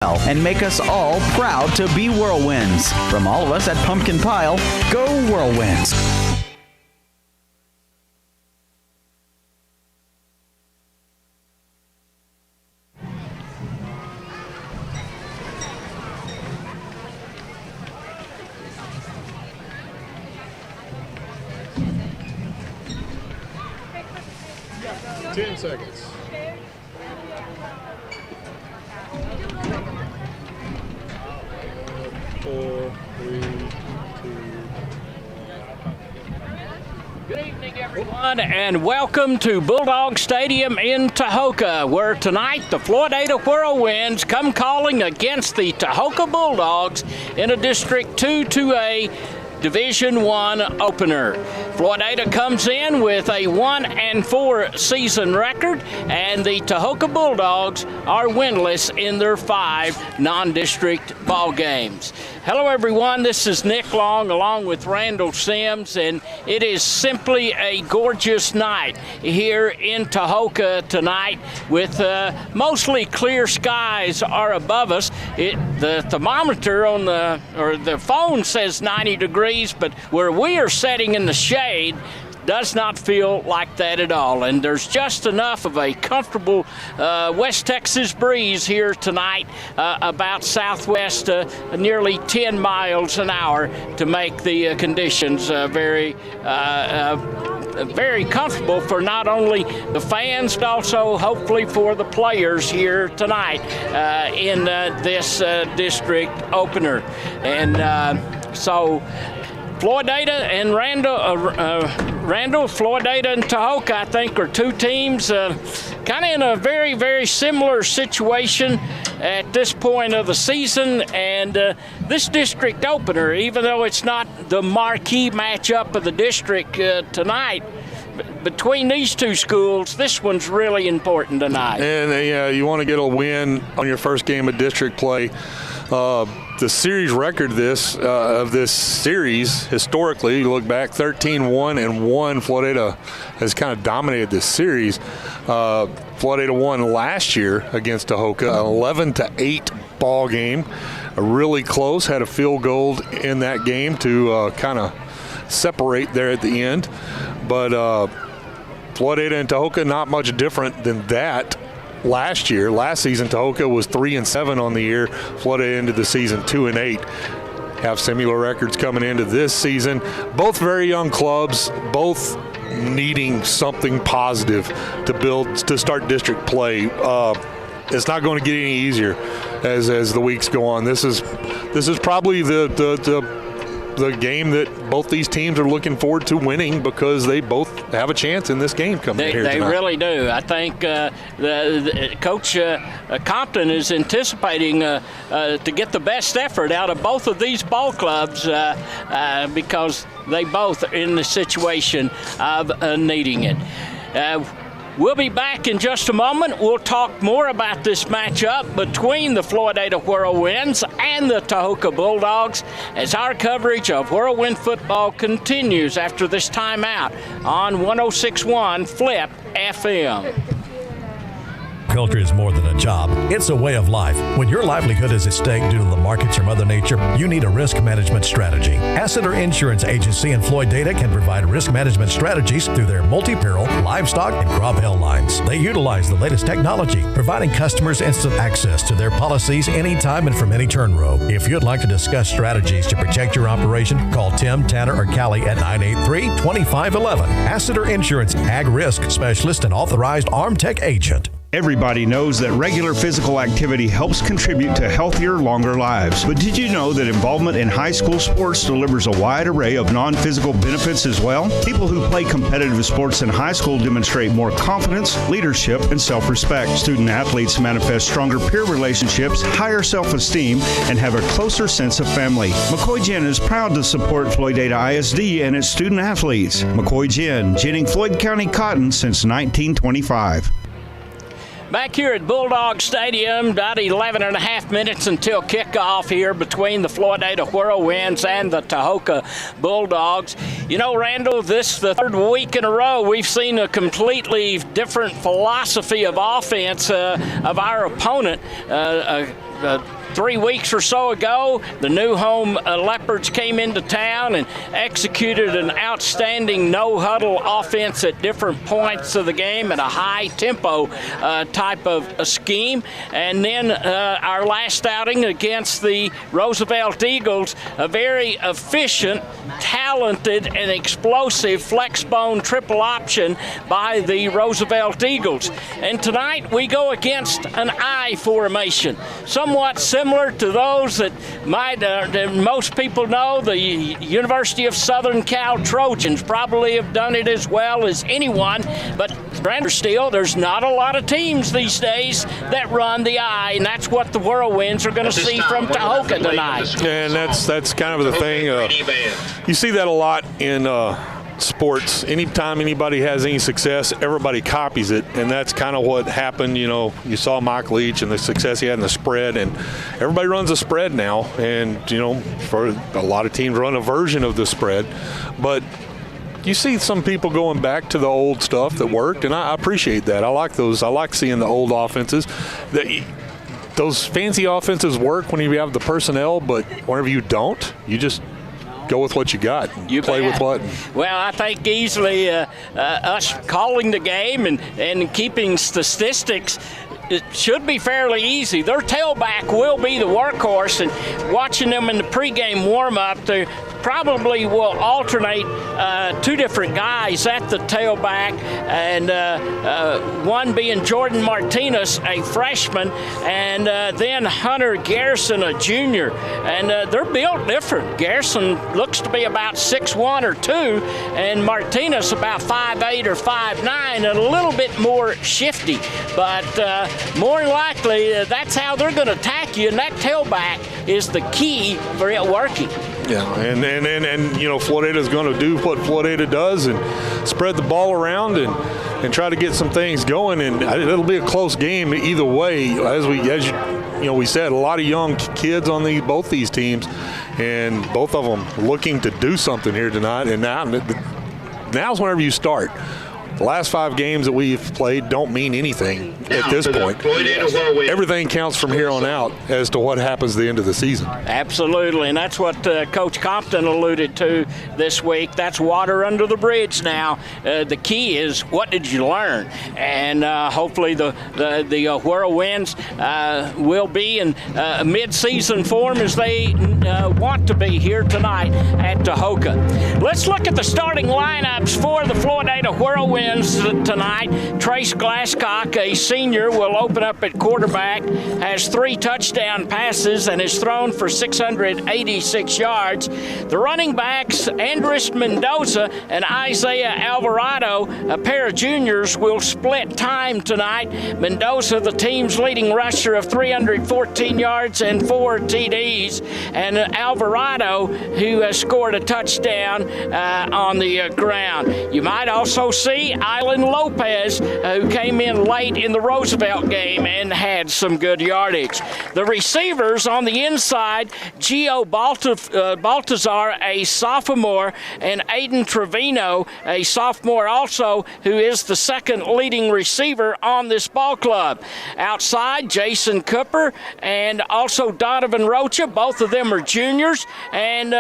and make us all proud to be Whirlwinds. From all of us at Pumpkin Pile, go Whirlwinds! Ten seconds. Four, three, two, Good evening, everyone, and welcome to Bulldog Stadium in Tahoka, where tonight the Floydada Whirlwinds come calling against the Tahoka Bulldogs in a District 2-2A Division I opener. Floydada comes in with a 1-4 season record, and the Tahoka Bulldogs are winless in their 5 non-district ball games. Hello everyone, this is Nick Long along with Randall Sims, and it is simply a gorgeous night here in Tahoka tonight with mostly clear skies are above us. The thermometer on the phone says 90 degrees, but where we are sitting in the shade does not feel like that at all, and there's just enough of a comfortable West Texas breeze here tonight, about southwest, nearly 10 miles an hour, to make the conditions very comfortable for not only the fans, but also hopefully for the players here tonight in this district opener. And so Floydada and Randall, Floydada and Tahoka, I think, are two teams kind of in a very, very similar situation at this point of the season. And this district opener, even though it's not the marquee matchup of the district tonight, between these two schools, this one's really important tonight. And you want to get a win on your first game of district play. The series record of this series, historically, you look back, 13-1-1. Floydada has kind of dominated this series. Floydada won last year against Tahoka, an 11-8 ball game. Really close, had a field goal in that game to kind of separate there at the end. But Floydada and Tahoka, not much different than that. Last season, Tahoka was 3-7 on the year. Floydada ended the season 2-8. Have similar records coming into this season. Both very young clubs, both needing something positive to start district play. It's not going to get any easier as the weeks go on. This is probably the game that both these teams are looking forward to winning, because they both have a chance in this game coming here tonight. They really do. I think the Coach Compton is anticipating to get the best effort out of both of these ball clubs because they both are in the situation of needing it. We'll be back in just a moment. We'll talk more about this matchup between the Floydada Whirlwinds and the Tahoka Bulldogs as our coverage of Whirlwind football continues after this timeout on 106.1 Flip FM. Agriculture is more than a job. It's a way of life. When your livelihood is at stake due to the markets or Mother Nature, you need a risk management strategy. Asseter Insurance Agency and Floydada can provide risk management strategies through their multi-peril, livestock, and crop hail lines. They utilize the latest technology, providing customers instant access to their policies anytime and from any turn row. If you'd like to discuss strategies to protect your operation, call Tim, Tanner, or Callie at 983-2511. Asseter Insurance, Ag Risk Specialist and Authorized Armtech Agent. Everybody knows that regular physical activity helps contribute to healthier, longer lives. But did you know that involvement in high school sports delivers a wide array of non-physical benefits as well? People who play competitive sports in high school demonstrate more confidence, leadership, and self-respect. Student athletes manifest stronger peer relationships, higher self-esteem, and have a closer sense of family. McCoy Gin is proud to support Floydada ISD and its student athletes. McCoy Gin, ginning Floyd County cotton since 1925. Back here at Bulldog Stadium, about 11 and a half minutes until kickoff here between the Floydada Whirlwinds and the Tahoka Bulldogs. You know, Randall, this is the third week in a row we've seen a completely different philosophy of offense of our opponent. 3 weeks or so ago, the new home Leopards came into town and executed an outstanding no-huddle offense at different points of the game at a high-tempo type of scheme. And then our last outing against the Roosevelt Eagles, a very efficient, talented, and explosive flex-bone triple option by the Roosevelt Eagles. And tonight we go against an I formation, somewhat similar to those that most people know. The University of Southern Cal Trojans probably have done it as well as anyone, but still, there's not a lot of teams these days that run the I, and that's what the Whirlwinds are going to see from Tahoka tonight. And that's kind of the thing. You see that a lot in sports. Anytime anybody has any success, everybody copies it, and that's kind of what happened. You saw Mike Leach and the success he had in the spread, and everybody runs a spread now, and for a lot of teams run a version of the spread. But you see some people going back to the old stuff that worked, and I appreciate that. I like those. I like seeing the old offenses. Those fancy offenses work when you have the personnel, but whenever you don't, you just go with what you got. You play bet. with what? Well, I think easily us calling the game and keeping statistics, it should be fairly easy. Their tailback will be the workhorse, and watching them in the pregame warm-up, they probably will alternate two different guys at the tailback, and one being Jordan Martinez, a freshman, and then Hunter Garrison, a junior. And they're built different. Garrison looks to be about 6'1" or 2", and Martinez about 5'8" or 5'9", and a little bit more shifty. But more than likely, that's how they're going to attack you, and that tailback is the key for it working. Yeah, and Floydada's going to do what Floydada does and spread the ball around and try to get some things going, and it'll be a close game either way. As we said, a lot of young kids on both these teams, and both of them looking to do something here tonight. And now's whenever you start. The last 5 games that we've played don't mean anything at this point. Everything counts from here on out as to what happens at the end of the season. Absolutely, and that's what Coach Compton alluded to this week. That's water under the bridge now. The key is, what did you learn? And hopefully the Whirlwinds will be in mid-season form as they want to be here tonight at Tahoka. Let's look at the starting lineups for the Floydada Whirlwinds tonight. Trace Glasscock, a senior, will open up at quarterback, has 3 touchdown passes and has thrown for 686 yards. The running backs, Andres Mendoza and Isaiah Alvarado, a pair of juniors, will split time tonight. Mendoza, the team's leading rusher of 314 yards and 4 TDs, and Alvarado, who has scored a touchdown on the ground. You might also see Island Lopez, who came in late in the Roosevelt game and had some good yardage. The receivers on the inside, Gio Baltazar, a sophomore, and Aiden Trevino, a sophomore also, who is the second leading receiver on this ball club. Outside, Jason Cooper and also Donovan Rocha. Both of them are juniors, and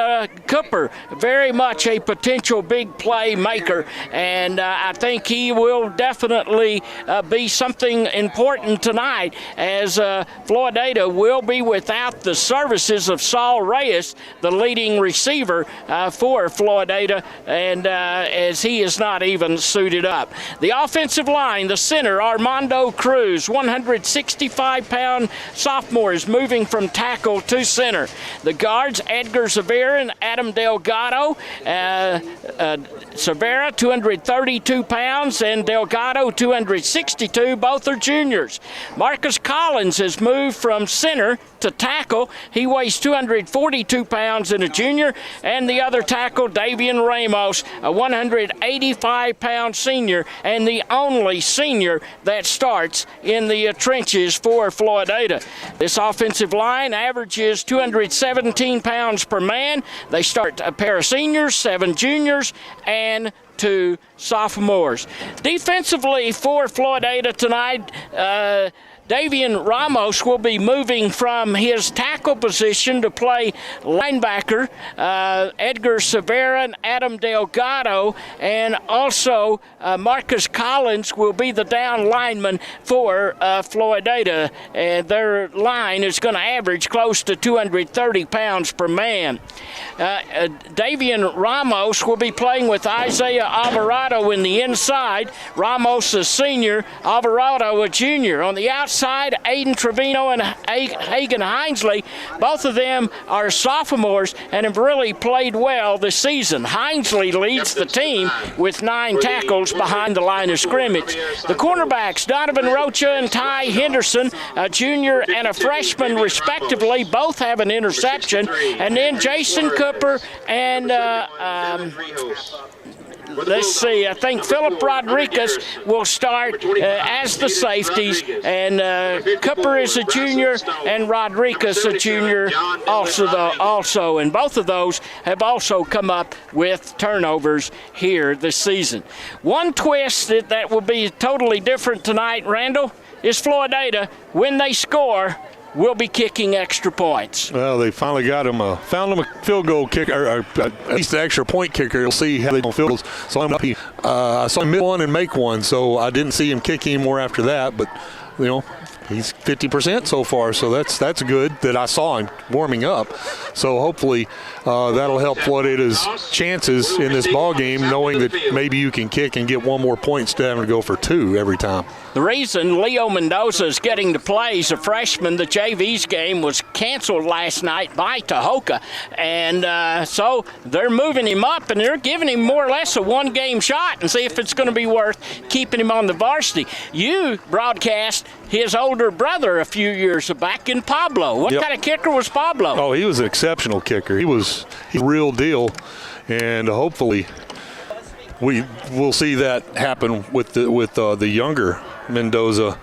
Cooper, very much a potential big play maker, and I think he will definitely be something important tonight, as Floydada will be without the services of Saul Reyes, the leading receiver for Floydada, and as he is not even suited up. The offensive line, the center, Armando Cruz, 165-pound sophomore, is moving from tackle to center. The guards, Edgar Zavera and Adam Delgado. Zavera, 232 pounds, and Delgado, 262. Both are juniors. Marcus Collins has moved from center to tackle. He weighs 242 pounds and a junior. And the other tackle, Davian Ramos, a 185-pound senior, and the only senior that starts in the trenches for Floydada. This offensive line averages 217 pounds per man. They start a pair of seniors, 7 juniors, and 2 sophomores. Defensively for Floydada tonight, Davian Ramos will be moving from his tackle position to play linebacker. Edgar Severa and Adam Delgado, and also Marcus Collins will be the down lineman for Floydada, and their line is going to average close to 230 pounds per man. Davian Ramos will be playing with Isaiah Alvarado in the inside. Ramos a senior, Alvarado a junior. On the outside, Aiden Trevino and Hagan Hinesley. Both of them are sophomores and have really played well this season. Hinesley leads the team with 9 tackles behind the line of scrimmage. The cornerbacks, Donovan Rocha and Ty Henderson, a junior and a freshman respectively, both have an interception. And then Jason Cooper and let's see, I think Philip Rodriguez will start as the safeties, and Cooper is a junior and Rodriguez a junior also, and both of those have also come up with turnovers here this season. One twist that will be totally different tonight, Randall, is Floydada, when they score, will be kicking extra points. Well, they finally got him found him a field goal kicker, or at least an extra point kicker. You'll see how they do field goals. So I saw him miss one and make one, so I didn't see him kick anymore after that. But you know, he's 50% so far, so that's good that I saw him warming up. So hopefully that'll help Floydada's chances in this ball game, knowing that maybe you can kick and get one more point instead of having to go for 2 every time. The reason Leo Mendoza is getting to play as a freshman, the JV's game was canceled last night by Tahoka, and so they're moving him up, and they're giving him more or less a one-game shot and see if it's going to be worth keeping him on the varsity. You broadcast his older brother a few years back in Pablo. What kind of kicker was Pablo? Oh, he was an exceptional kicker. He's a real deal, and hopefully we'll see that happen with the younger Mendoza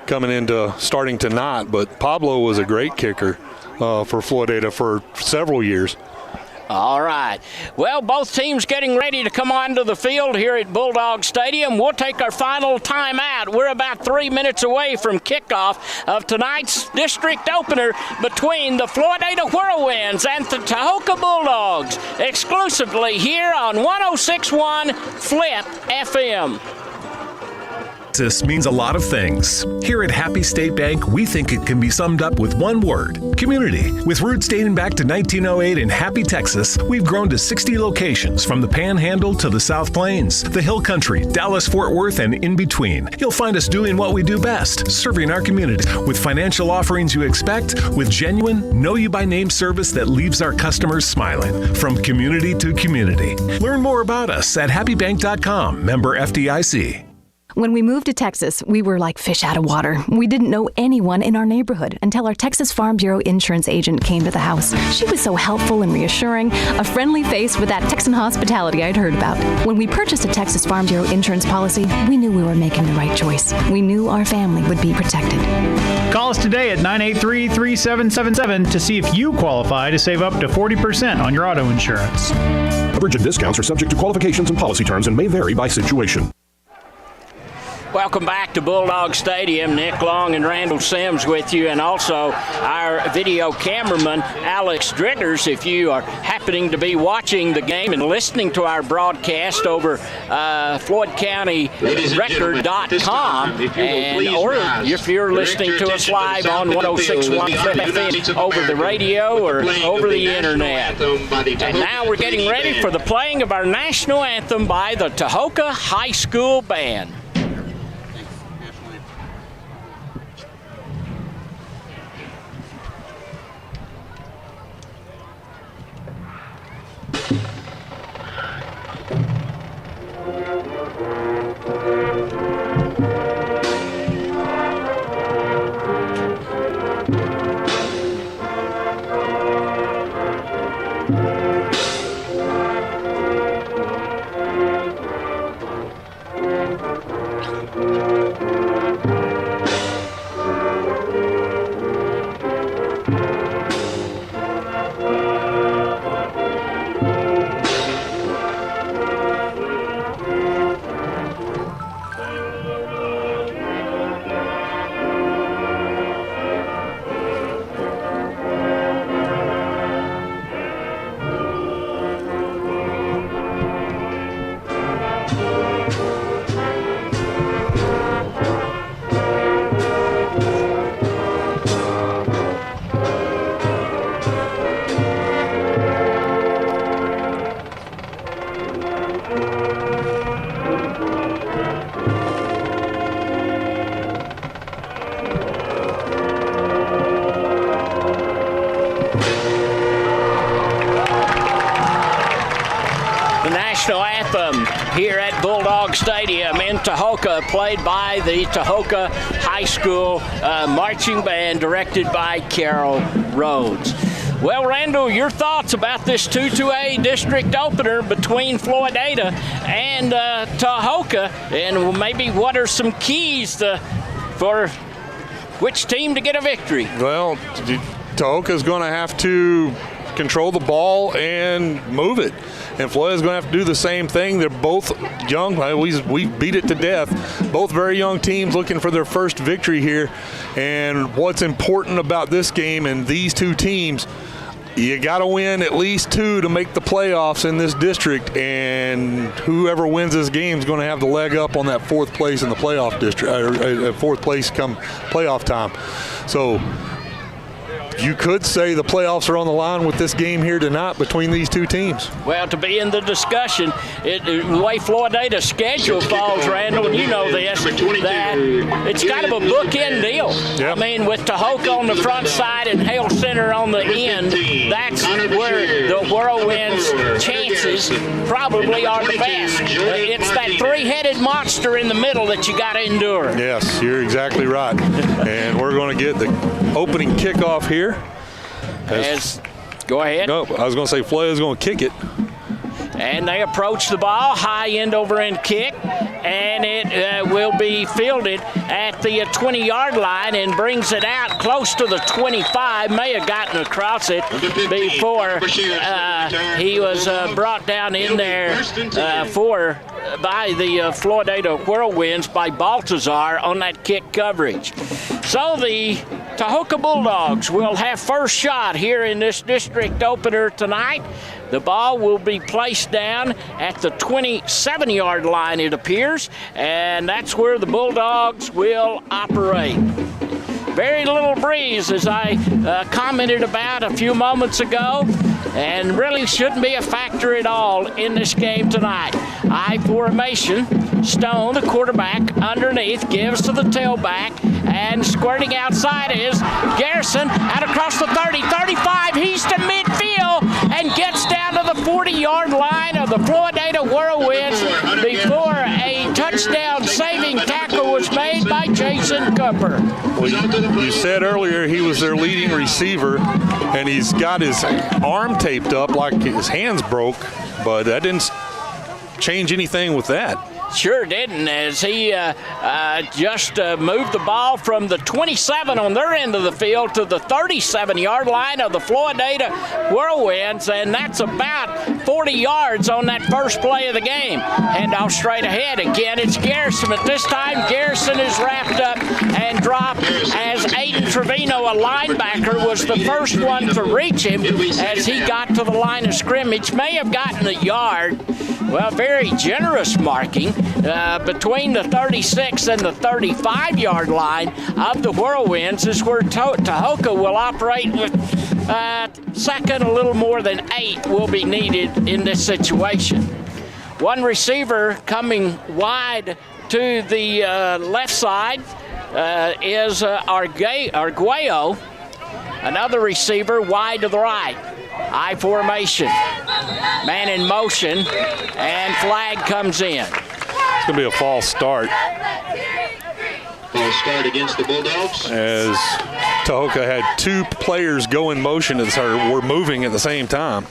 coming into starting to not. But Pablo was a great kicker for Floydada for several years. All right. Well, both teams getting ready to come onto the field here at Bulldog Stadium. We'll take our final timeout. We're about 3 minutes away from kickoff of tonight's district opener between the Floydada Whirlwinds and the Tahoka Bulldogs, exclusively here on 106.1 Flip FM. This means a lot of things. Here at Happy State Bank, we think it can be summed up with one word: community. With roots dating back to 1908 in Happy, Texas, we've grown to 60 locations from the Panhandle to the South Plains, the Hill Country, Dallas-Fort Worth, and in between. You'll find us doing what we do best, serving our community with financial offerings you expect, with genuine, know-you-by-name service that leaves our customers smiling, from community to community. Learn more about us at happybank.com, member FDIC. When we moved to Texas, we were like fish out of water. We didn't know anyone in our neighborhood until our Texas Farm Bureau insurance agent came to the house. She was so helpful and reassuring, a friendly face with that Texan hospitality I'd heard about. When we purchased a Texas Farm Bureau insurance policy, we knew we were making the right choice. We knew our family would be protected. Call us today at 983-3777 to see if you qualify to save up to 40% on your auto insurance. Coverage and discounts are subject to qualifications and policy terms and may vary by situation. Welcome back to Bulldog Stadium. Nick Long and Randall Sims with you, and also our video cameraman, Alex Driggers. If you are happening to be watching the game and listening to our broadcast over FloydCountyRecord.com, or if you're listening to us live on 106.1 FM over the radio or over the internet. And now we're getting ready for the playing of our national anthem by the Tahoka High School Band. here at Bulldog Stadium in Tahoka, played by the Tahoka High School marching band directed by Carol Rhodes. Well, Randall, your thoughts about this 2-2A district opener between Floydada and Tahoka, and maybe what are some keys for which team to get a victory? Well, Tahoka's going to have to control the ball and move it, and Floydada's going to have to do the same thing. They're both young. We beat it to death. Both very young teams looking for their first victory here. And what's important about this game and these two teams, you got to win at least 2 to make the playoffs in this district, and whoever wins this game is going to have the leg up on that 4th place in the playoff district, 4th place come playoff time. So you could say the playoffs are on the line with this game here tonight between these two teams. Well, to be in the discussion, the way Floydada's schedule falls, Randall, and you know this, that it's kind of a bookend deal. Yep. I mean, with Tahoka on the front side and Hale Center on the end, that's where the Whirlwinds' chances probably are the best. It's that 3-headed monster in the middle that you got to endure. Yes, you're exactly right. And we're going to get the opening kickoff here. Go ahead. No, I was going to say Floydada's going to kick it. And they approach the ball, high end over end kick, and it will be fielded at the 20-yard line and brings it out close to the 25. May have gotten across it before he was brought down in there by the Floydada Whirlwinds by Baltazar on that kick coverage. So the Tahoka Bulldogs will have first shot here in this district opener tonight. The ball will be placed down at the 27-yard line, it appears, and that's where the Bulldogs will operate. Very little breeze, as I commented about a few moments ago, and really shouldn't be a factor at all in this game tonight. I formation, Stone, the quarterback, underneath, gives to the tailback, and squirting outside is Garrison, out across the 30, 35, he's to midfield, and gets down to the 40-yard line of the Floydada Whirlwinds before a touchdown saving tackle was made by Jason Cooper. Well, you said earlier he was their leading receiver, and he's got his arm taped up like his hands broke, but that didn't change anything with that. Sure didn't, as he just moved the ball from the 27 on their end of the field to the 37-yard line of the Floydada Whirlwinds, and that's about 40 yards on that first play of the game. Handoff straight ahead. Again, it's Garrison, but this time Garrison is wrapped up and dropped as Aiden Trevino, a linebacker, was the first one to reach him as he got to the line of scrimmage. May have gotten a yard. Well, very generous marking between the 36 and the 35-yard line of the Whirlwinds is where Tahoka will operate with second. A little more than 8 will be needed in this situation. One receiver coming wide to the left side is Arguello. Another receiver wide to the right. I formation. Man in motion, and flag comes in. It's going to be a false start. False start against the Bulldogs. As Tahoka had 2 players go in motion and were moving at the same time.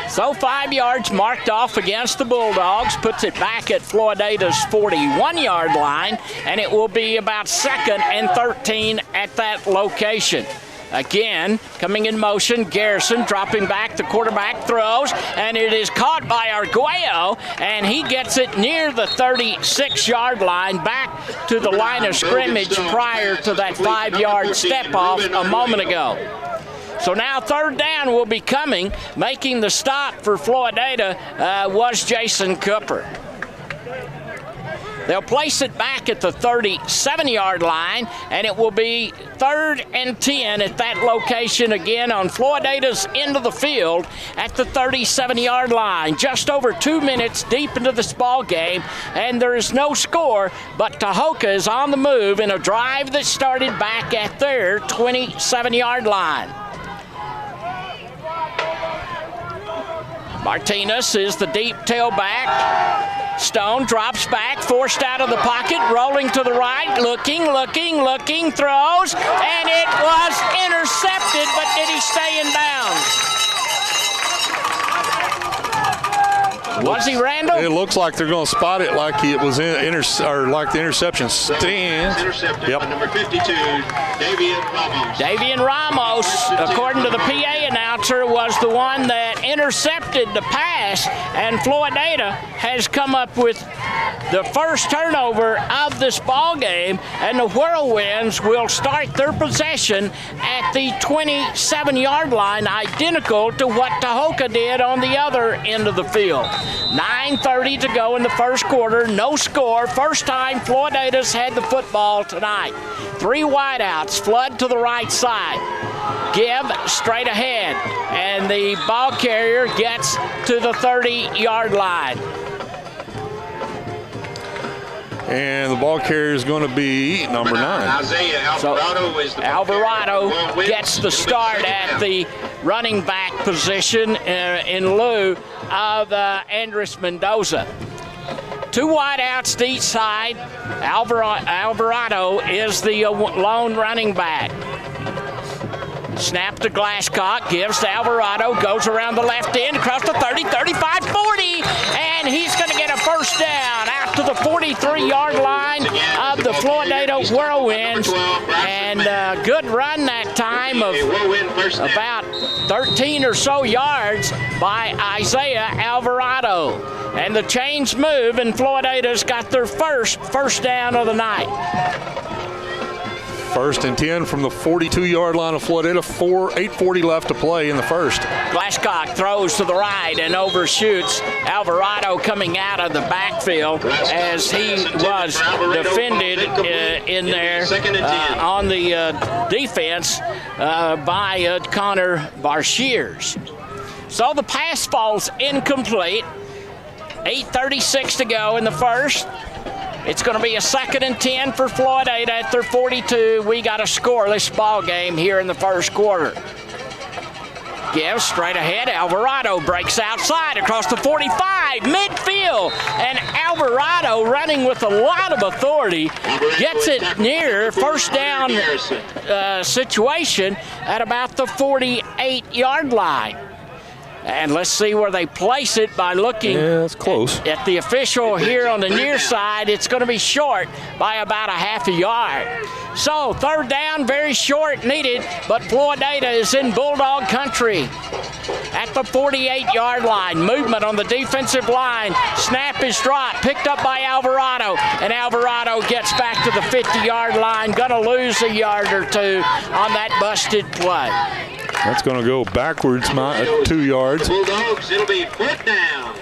So 5 yards marked off against the Bulldogs, puts it back at Floydada's 41-yard line, and it will be about 2nd and 13 at that location. Again, coming in motion, Garrison dropping back, the quarterback throws, and it is caught by Arguello, and he gets it near the 36-yard line, back to the line of scrimmage prior to that 5-yard step-off a moment ago. So now 3rd down will be coming. Making the stop for Floydada was Jason Cooper. They'll place it back at the 37-yard line, and it will be 3rd and 10 at that location again on Floydada's end of the field at the 37-yard line. Just over 2 minutes deep into this ball game, and there is no score, but Tahoka is on the move in a drive that started back at their 27-yard line. Martinez is the deep tailback. Stone drops back, forced out of the pocket, rolling to the right, looking, throws, and it was intercepted, but did he stay in bounds? Was he, Randall? It looks like they're going to spot it like it was like the interception stands. Intercepted Yep. by number 52, Davian Ramos, according to the PA announcer, was the one that intercepted the pass, and Floydada has come up with the first turnover of this ball game, and the Whirlwinds will start their possession at the 27-yard line, identical to what Tahoka did on the other end of the field. 9:30 to go in the first quarter, no score. First time Floydada's had the football tonight. 3 wideouts, flood to the right side. Give straight ahead, and the ball carrier gets to the 30-yard line. And the ball carrier is going to be number 9. So Alvarado gets the start at the running back position in lieu of Andres Mendoza. 2 wideouts to each side. Alvarado is the lone running back. Snap to Glasscock, gives to Alvarado, goes around the left end, across the 30, 35, 40, and he's going to get a first down out to the 43-yard line of the Floydada Whirlwinds. And good run that time of about 13 or so yards by Isaiah Alvarado. And the chains move, and Floydada's got their first down of the night. 1st and 10 from the 42-yard line of Floydada. 8:40 left to play in the first. Glasscock throws to the right and overshoots Alvarado coming out of the backfield as he was defended in there on the defense by Connor Barshears. So the pass falls incomplete. 8:36 to go in the first. It's going to be a 2nd and 10 for Floydada at their 42. We got a scoreless ball game here in the first quarter. Gives straight ahead. Alvarado breaks outside across the 45, midfield. And Alvarado, running with a lot of authority, gets it near first down situation at about the 48-yard line. And let's see where they place it by looking it's close. At the official here on the near side. It's going to be short by about a half a yard. So 3rd down, very short needed, but Floydada is in Bulldog country at the 48-yard line. Movement on the defensive line. Snap is dropped, picked up by Alvarado, and Alvarado gets back to the 50-yard line. Going to lose a yard or 2 on that busted play. That's going to go backwards 2 yards. Bulldogs, it'll be 4th down.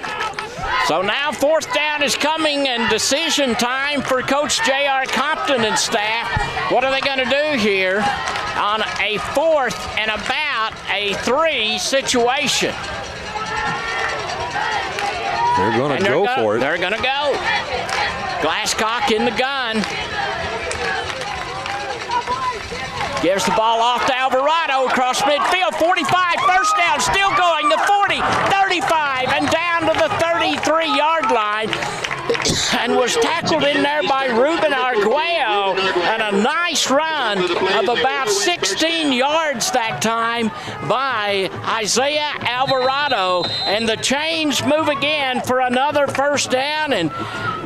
So now 4th down is coming, and decision time for Coach J.R. Compton and staff. What are they going to do here on a 4th and about a 3 situation? They're going to go for it. They're going to go. Glasscock in the gun. Gives the ball off to Alvarado across midfield. 45, first down, still going. The 40, 35, and down to the 33-yard line. And was tackled in there by Ruben Arguello. And a nice run of about 16 yards that time by Isaiah Alvarado. And the chains move again for another first down. And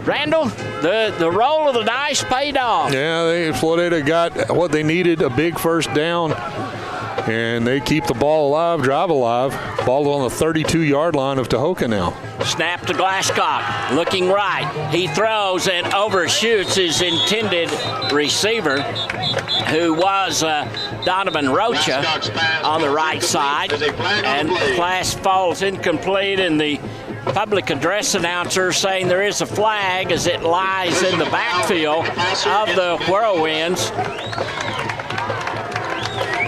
Randall, the roll of the dice paid off. Yeah, Floydada got what they needed, a big first down, and they keep the ball alive, drive alive. Ball on the 32-yard line of Tahoka now. Snap to Glasscock, looking right. He throws and overshoots his intended receiver, who was Donovan Rocha on the right side. And the pass falls incomplete, and the public address announcer saying there is a flag as it lies in the backfield of the Whirlwinds.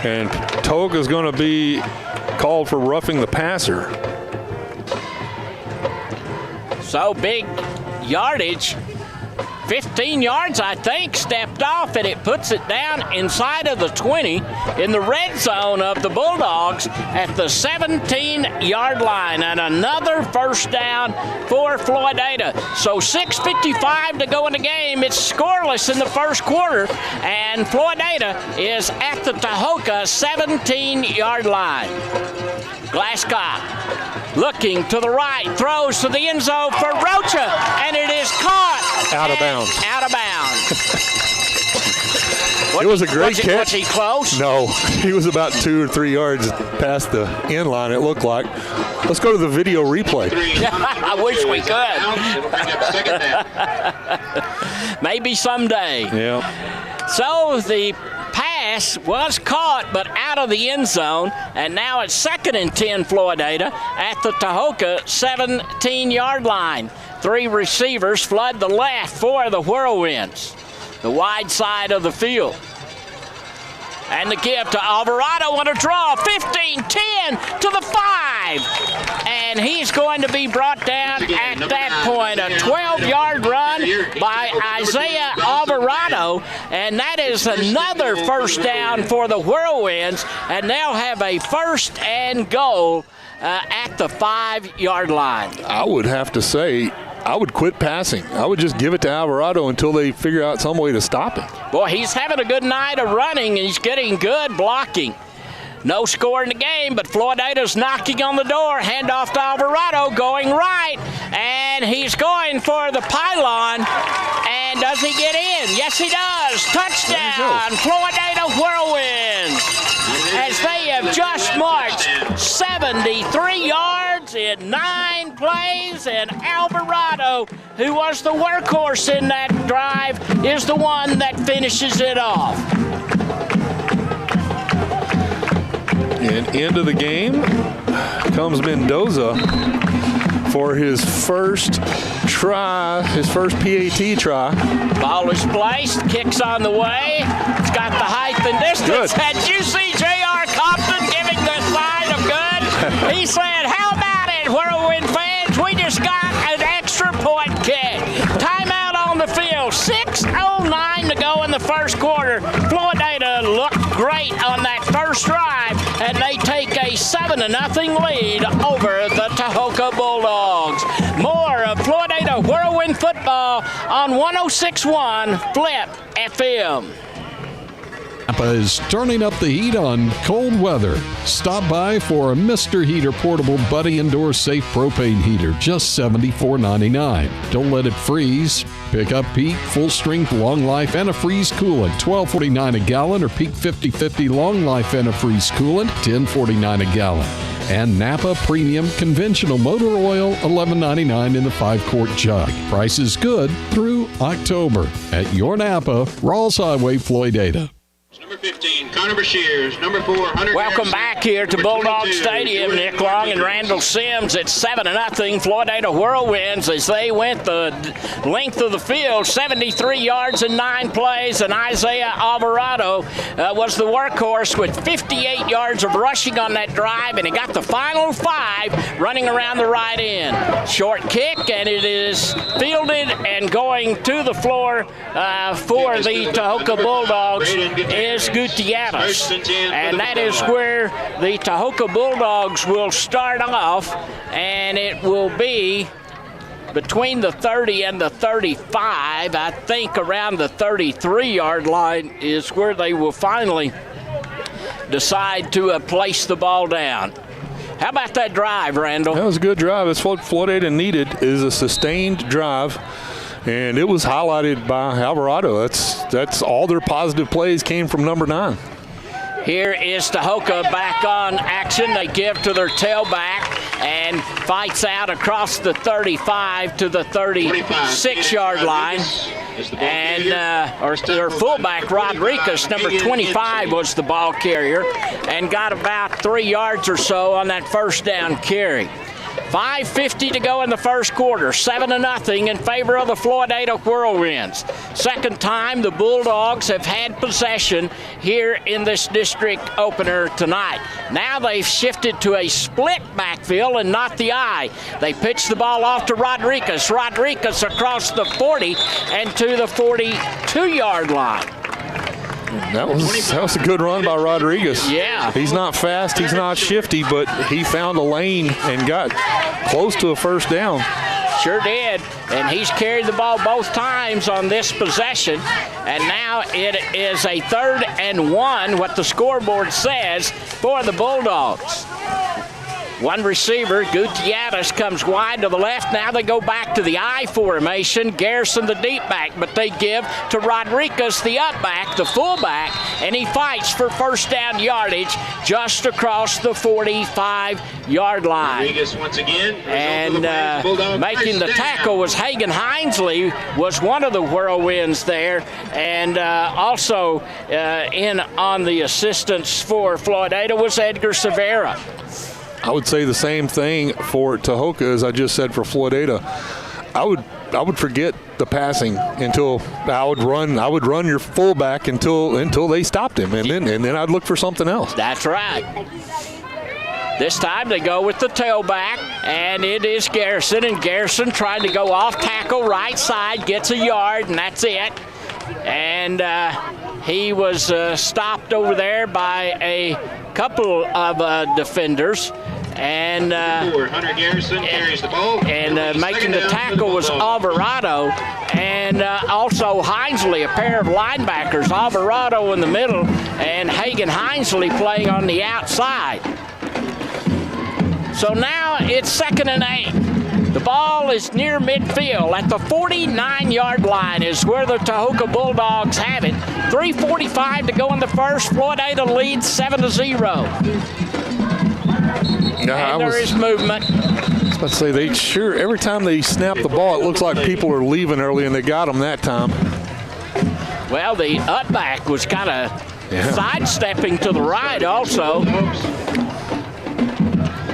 And Tahoka is going to be called for roughing the passer. So big yardage 15 yards, I think, stepped off, and it puts it down inside of the 20 in the red zone of the Bulldogs at the 17-yard line, and another first down for Floydada. So 6:55 to go in the game. It's scoreless in the first quarter, and Floydada is at the Tahoka 17-yard line. Glasscock looking to the right, throws to the end zone for Rocha, and it is caught. Out of bounds. Out of bounds. It was a great catch. Was he close? No, he was about 2 or 3 yards past the end line, it looked like. Let's go to the video replay. I wish we could. Maybe someday. Yeah. So the pass was caught, but out of the end zone, and now it's 2nd and 10 Floydada at the Tahoka 17-yard line. 3 receivers flood the left for the Whirlwinds, the wide side of the field. And the give to Alvarado on a draw, 15-10 to the 5. And he's going to be brought down at that point. A 12-yard run by Isaiah Alvarado, and that is another first down for the Whirlwinds, and they'll have a 1st and goal at the 5-yard line. I would have to say, I would quit passing. I would just give it to Alvarado until they figure out some way to stop him. Boy, he's having a good night of running, and he's getting good blocking. No score in the game, but Floydada's knocking on the door. Handoff to Alvarado, going right, and he's going for the pylon. And does he get in? Yes, he does. Touchdown, Floydada Whirlwinds, as they have just marched 73 yards in 9 plays, and Alvarado, who was the workhorse in that drive, is the one that finishes it off. And into the game comes Mendoza for his first try, his first PAT try. Ball is placed, kicks on the way. It's got the height and distance. Good. And you see J.R. Compton giving the sign of good. He said, how about it, Whirlwind fans? We just got an extra point kick. Timeout on the field. 6:09 to go in the first quarter. Floydada looked great on that first drive, and they take a 7-0 lead over the Tahoka Bulldogs. More of Floydada Whirlwind football on 106.1 Flip FM. Napa is turning up the heat on cold weather. Stop by for a Mr. Heater Portable Buddy Indoor Safe Propane Heater, just $74.99. Don't let it freeze. Pick up Peak Full Strength Long Life Antifreeze Coolant, $12.49 a gallon, or Peak 50/50 Long Life Antifreeze Coolant, $10.49 a gallon. And Napa Premium Conventional Motor Oil, $11.99 in the 5-quart jug. Price is good through October at your Napa, Rawls Highway, Floydada. Number 15, Connor Bashirs. Number 4, Hunter Welcome Garrison. back here to Bulldog Stadium. Nick Long and Randall Sims. It's 7-0 Floydada Whirlwinds as they went the length of the field, 73 yards in 9 plays, and Isaiah Alvarado was the workhorse with 58 yards of rushing on that drive, and he got the final 5 running around the right end. Short kick, and it is fielded and going to the floor for the Tahoka Bulldogs is Gutierrez, and that is where the Tahoka Bulldogs will start off, and it will be between the 30 and the 35. I think around the 33-yard line is where they will finally decide to place the ball down. How about that drive, Randall? That was a good drive. That's what Floydada needed, is a sustained drive. And it was highlighted by Alvarado. That's all their positive plays came from number 9. Here is Tahoka back on action. They give to their tailback and fights out across the 35 to the 36-yard line. And their fullback, Rodriguez, number 25, was the ball carrier and got about 3 yards or so on that first down carry. 5:50 to go in the first quarter, 7-0 in favor of the Floydada Whirlwinds. Second time the Bulldogs have had possession here in this district opener tonight. Now they've shifted to a split backfield and not the I. They pitch the ball off to Rodriguez. Rodriguez across the 40 and to the 42-yard line. That was a good run by Rodriguez. Yeah. He's not fast, he's not shifty, but he found a lane and got close to a first down. Sure did, and he's carried the ball both times on this possession, and now it is a 3rd and 1, what the scoreboard says, for the Bulldogs. One receiver, Gutierrez, comes wide to the left. Now they go back to the I formation. Garrison, the deep back, but they give to Rodriguez, the up back, the fullback, and he fights for first down yardage just across the 45-yard line. Rodriguez once again. And making the tackle was Hagen Hinesley, was one of the Whirlwinds there, and also in on the assistance for Floydada was Edgar Severa. I would say the same thing for Tahoka as I just said for Floydada. I would forget the passing until I would run your fullback until they stopped him, and then I'd look for something else. That's right. This time they go with the tailback, and it is Garrison, and Garrison trying to go off tackle right side, gets a yard, and that's it. And he was stopped over there by a couple of defenders. And Hunter Garrison carries the ball. And making the tackle was Alvarado, and also Hinesley, a pair of linebackers. Alvarado in the middle, and Hagen Hinesley playing on the outside. So now it's 2nd and 8. The ball is near midfield at the 49-yard line is where the Tahoka Bulldogs have it. 3:45 to go in the first. Floydada leads 7-0. And there is movement. I was about to say, every time they snap the ball, it looks like people are leaving early, and they got them that time. Well, the up back was kind of sidestepping to the right also.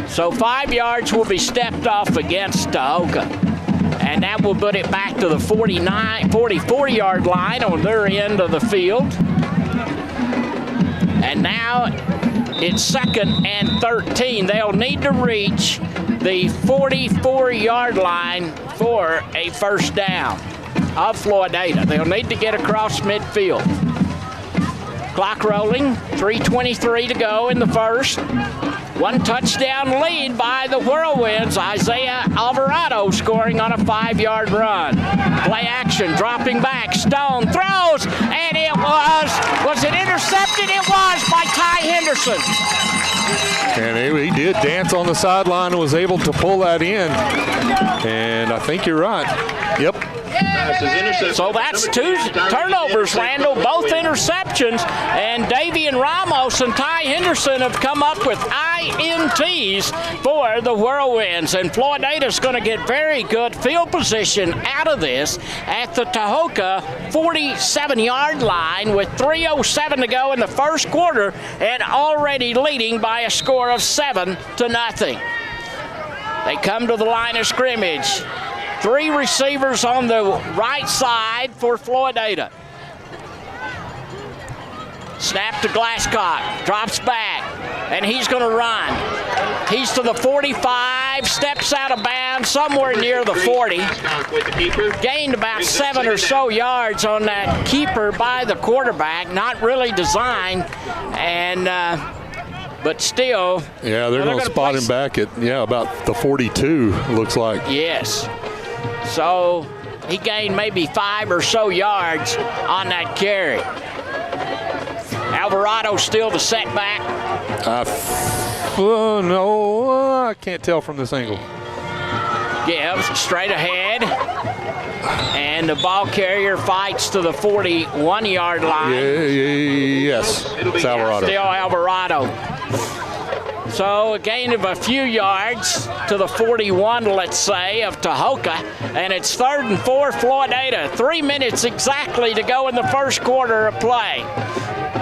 So 5 yards will be stepped off against Tahoka. And that will put it back to the 44-yard line on their end of the field. And now it's 2nd and 13. They'll need to reach the 44-yard line for a first down of Floydada. They'll need to get across midfield. Clock rolling, 3:23 to go in the first. One touchdown lead by the Whirlwinds. Isaiah Alvarado scoring on a 5-yard run. Play action, dropping back. Stone throws, and it was it intercepted? It was by Ty Henderson. And he did dance on the sideline and was able to pull that in. And I think you're right. Yep. So that's 2 turnovers, Randall, both interceptions, and Davian Ramos and Ty Henderson have come up with INTs for the Whirlwinds, and Floydada's going to get very good field position out of this at the Tahoka 47-yard line with 3:07 to go in the first quarter and already leading by a score of 7-0. They come to the line of scrimmage. 3 receivers on the right side for Floydada. Snap to Glasscock, drops back, and he's going to run. He's to the 45, steps out of bounds somewhere near the 40. Gained about 7 or so yards on that keeper by the quarterback, not really designed, and but still. Yeah, they're going to spot him back at, about the 42, looks like. Yes. So he gained maybe 5 or so yards on that carry. Alvarado still the setback. No, I can't tell from this angle. Gibbs straight ahead. And the ball carrier fights to the 41-yard line. Yes, it's Alvarado. Still Alvarado. So a gain of a few yards to the 41, let's say, of Tahoka. And it's 3rd and 4, Floydada. 3 minutes exactly to go in the first quarter of play.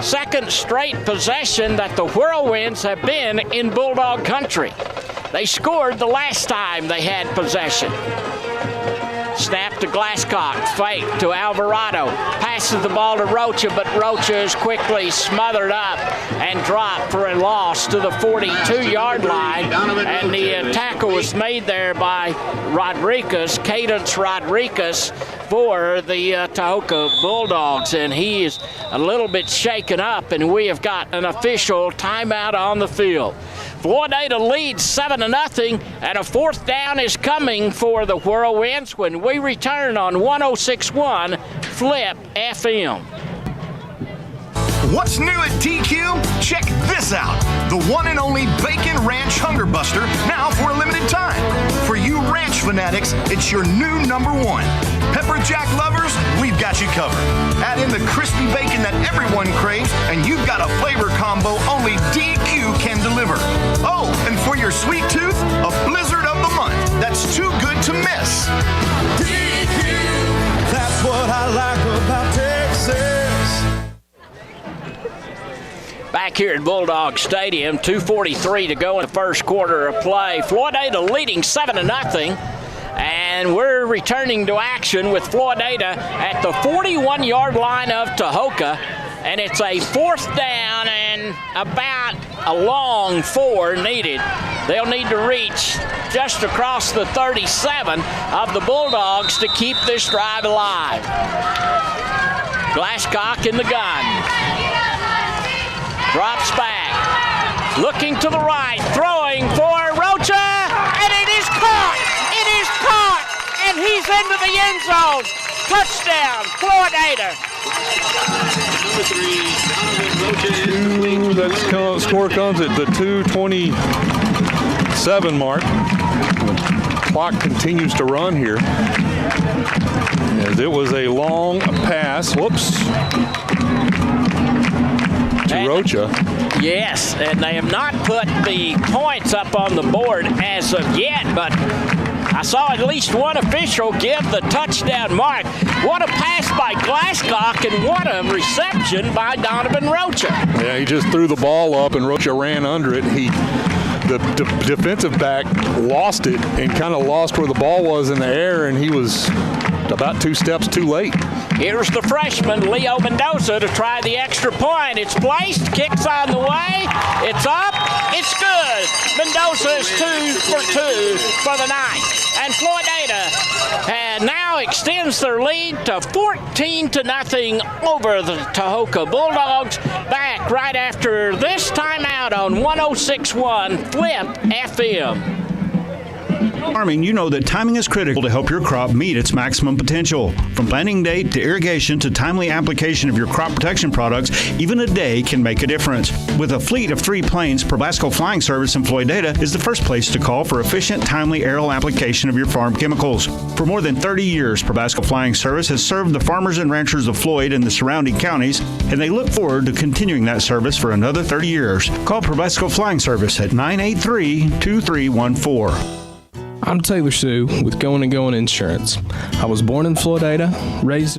Second straight possession that the Whirlwinds have been in Bulldog country. They scored the last time they had possession. Snap to Glasscock, fake to Alvarado, passes the ball to Rocha, but Rocha is quickly smothered up and dropped for a loss to the 42-yard line. And the tackle was made there by Rodriguez, Cadence Rodriguez, for the Tahoka Bulldogs, and he is a little bit shaken up, and we have got an official timeout on the field. Floydada leads 7-0, and a fourth down is coming for the Whirlwinds when we return on 106.1 Flip FM. What's new at TQ? Check this out. The one and only Bacon Ranch Hunger Buster, now for a limited time. For you ranch fanatics, it's your new #1. Pepper Jack lovers, we've got you covered. Add in the crispy bacon that everyone craves, and you've got a flavor combo only DQ can deliver. Oh, and for your sweet tooth, a blizzard of the month. That's too good to miss. DQ, that's what I like about Texas. Back here at Bulldog Stadium, 2:43 to go in the first quarter of play. Floydada leading 7-0. And we're returning to action with Floydada at the 41-yard line of Tahoka. And it's a fourth down and about a long 4 needed. They'll need to reach just across the 37 of the Bulldogs to keep this drive alive. Glasscock in the gun. Drops back. Looking to the right. Throwing for Rocha. And it is caught. It is caught. And he's into the end zone. Touchdown, Floydada. That score comes at the 2:27 mark. The clock continues to run here. As it was a long pass. Whoops. To Rocha. Yes, and they have not put the points up on the board as of yet, but I saw at least one official give the touchdown mark. What a pass by Glasscock, and what a reception by Donovan Rocha. Yeah, he just threw the ball up, and Rocha ran under it. The defensive back lost it and kind of lost where the ball was in the air, and he was about 2 steps too late. Here's the freshman, Leo Mendoza, to try the extra point. It's placed, kicks on the way, it's up, it's good. Mendoza is 2 for 2 for the night. And Floydada now extends their lead to 14-0 over the Tahoka Bulldogs. Back right after this timeout on 106.1 Flip FM. Farming, you know that timing is critical to help your crop meet its maximum potential. From planting date to irrigation to timely application of your crop protection products, even a day can make a difference. With a fleet of 3 planes, Probasco Flying Service in Floydada is the first place to call for efficient, timely aerial application of your farm chemicals. For more than 30 years, Probasco Flying Service has served the farmers and ranchers of Floyd and the surrounding counties, and they look forward to continuing that service for another 30 years. Call Probasco Flying Service at 983-2314. I'm Taylor Sue with Going and Going Insurance. I was born in Floydada, raised...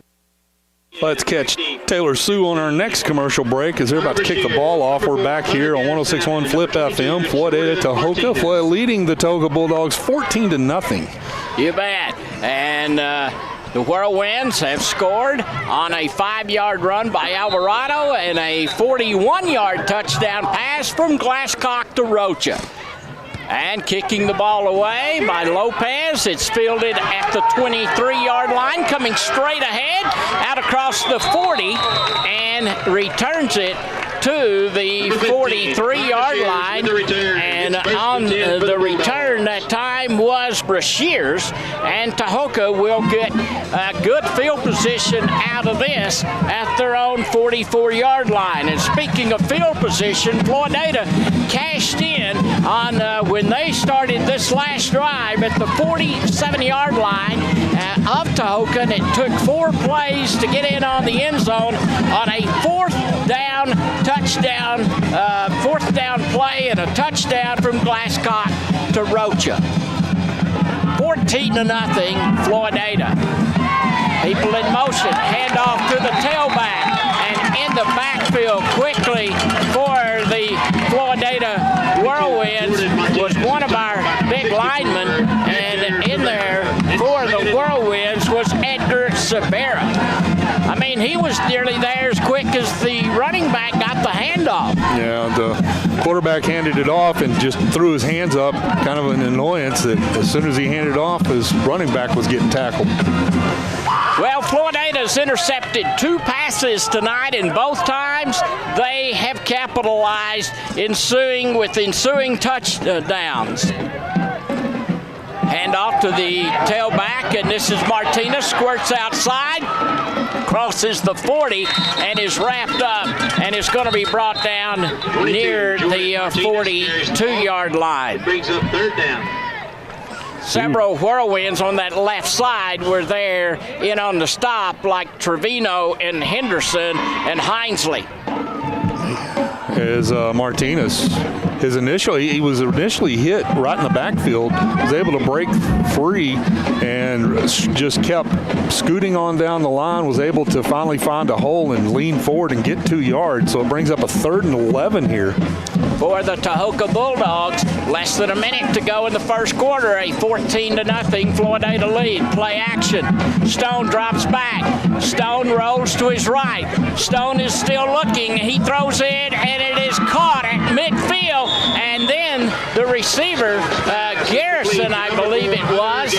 Let's catch Taylor Sue on our next commercial break as they're about to kick the ball off. We're back here on 106.1 Flip FM. Floydada Tahoka. Floyd leading the Tahoka Bulldogs 14-0. You bet. And the Whirlwinds have scored on a 5-yard run by Alvarado and a 41-yard touchdown pass from Glasscock to Rocha. And kicking the ball away by Lopez. It's fielded at the 23-yard line, coming straight ahead, out across the 40, and returns it to the 43-yard line. And on the return, that time was Brashears, and Tahoka will get a good field position out of this at their own 44-yard line. And speaking of field position, Floydada cashed in on when they started this last drive at the 47-yard line of Tahoka, and it took 4 plays to get in on the end zone on a fourth down play and a touchdown from Glasscock to Rocha. 14-0 Floydada. People in motion, handoff to the tailback, and in the backfield quickly for the Floydada Whirlwinds was one of our Sabera. I mean, he was nearly there as quick as the running back got the handoff. Yeah, the quarterback handed it off and just threw his hands up, kind of an annoyance that as soon as he handed it off, his running back was getting tackled. Well, Floydada's intercepted 2 passes tonight, and both times they have capitalized with ensuing touchdowns. Hand off to the tailback, and this is Martinez, squirts outside, crosses the 40, and is wrapped up, and is going to be brought down near the 42-yard line. Brings up 3rd down. Several Whirlwinds on that left side were there in on the stop, like Trevino and Henderson and Hinesley. As Martinez, he was initially hit right in the backfield, was able to break free and just kept scooting on down the line, was able to finally find a hole and lean forward and get 2 yards. So it brings up a 3rd and 11 here. For the Tahoka Bulldogs, less than a minute to go in the first quarter, a 14-0 Floydada lead. Play action. Stone drops back. Stone rolls to his right. Stone is still looking. He throws it, and it is caught at midfield. And then the receiver, Garrison, I believe it was,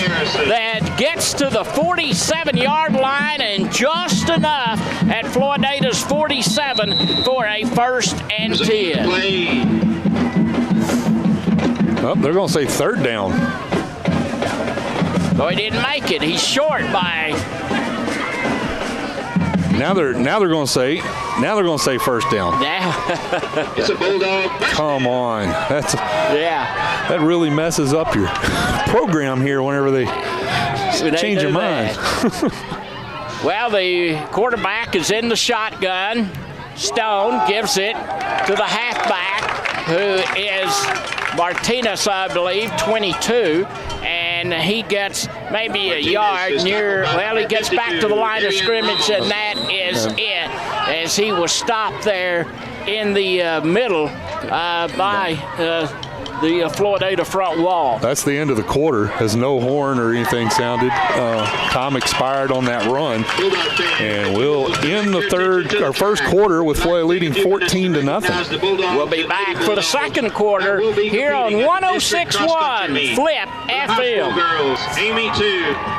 that gets to the 47-yard line and just enough at Floydada's 47 for a 1st and 10. Oh, they're going to say 3rd down. Oh, he didn't make it. He's short by. Now they're going to say 1st down. Yeah. It's a Bulldog. Come on, that really messes up your program here whenever they change your mind. Well, the quarterback is in the shotgun. Stone gives it to the halfback, who is Martinez, I believe, 22, and he gets maybe a yard near, he gets back to the line of scrimmage, and that is it, as he was stopped there in the middle by the Floydada front wall. That's the end of the quarter, as no horn or anything sounded. Time expired on that run, and we'll end the first quarter with Floyd leading 14-0. We'll be back for the second quarter here on 106.1 Flip FM.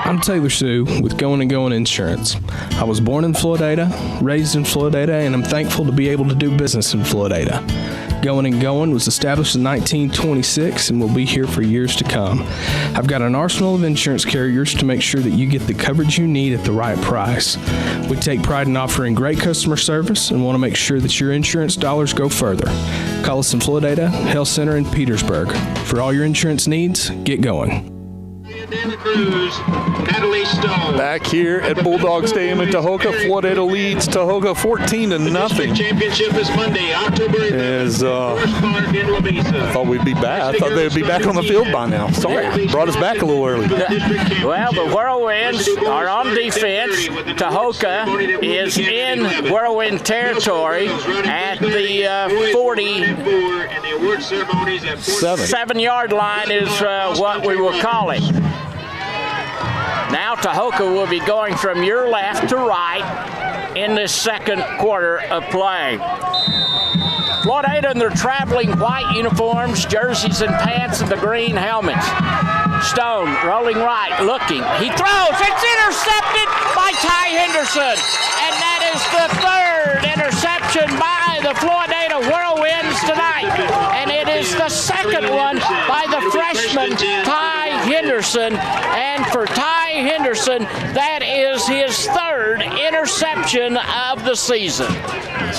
I'm Taylor Sue with Going Insurance. I was born in Floydada, raised in Floydada, and I'm thankful to be able to do business in Floydada. Going was established in 1926 and will be here for years to come. I've got an arsenal of insurance carriers to make sure that you get the coverage you need at the right price. We take pride in offering great customer service and want to make sure that your insurance dollars go further. Call us in Floydada, Health Center, and Petersburg. For all your insurance needs, get going. Cruz, Natalie Stone. Back here at Bulldog Stadium in Tahoka, Floydada leads Tahoka 14-0. Championship is Monday, October 11th. I thought we'd be back. I thought they'd be back on the field by now. Sorry, brought us back a little early. Well, the Whirlwinds are on defense. Tahoka is in Whirlwind territory at the 47-yard line is what we will call it. Now Tahoka will be going from your left to right in this second quarter of play. Floydada in their traveling white uniforms, jerseys and pants, and the green helmets. Stone rolling right, looking. He throws. It's intercepted by Ty Henderson. And that is the 3rd interception by the Floydada Whirlwinds tonight. And it is the 2nd one by the freshman, Ty Henderson. And for Ty Henderson, that is his 3rd interception of the season.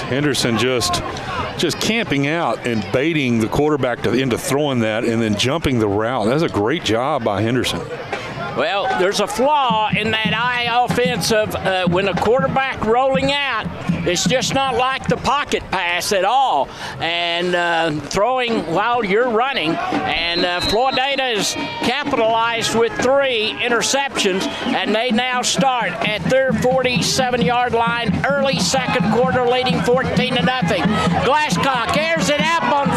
Henderson just camping out and baiting the quarterback into throwing that and then jumping the route. That's a great job by Henderson. Well, there's a flaw in that eye offensive when a quarterback rolling out. It's just not like the pocket pass at all, and throwing while you're running. And Floydada is capitalized with 3 interceptions, and they now start at their 47-yard line, early second quarter, leading 14-0. Glasscock airs it out on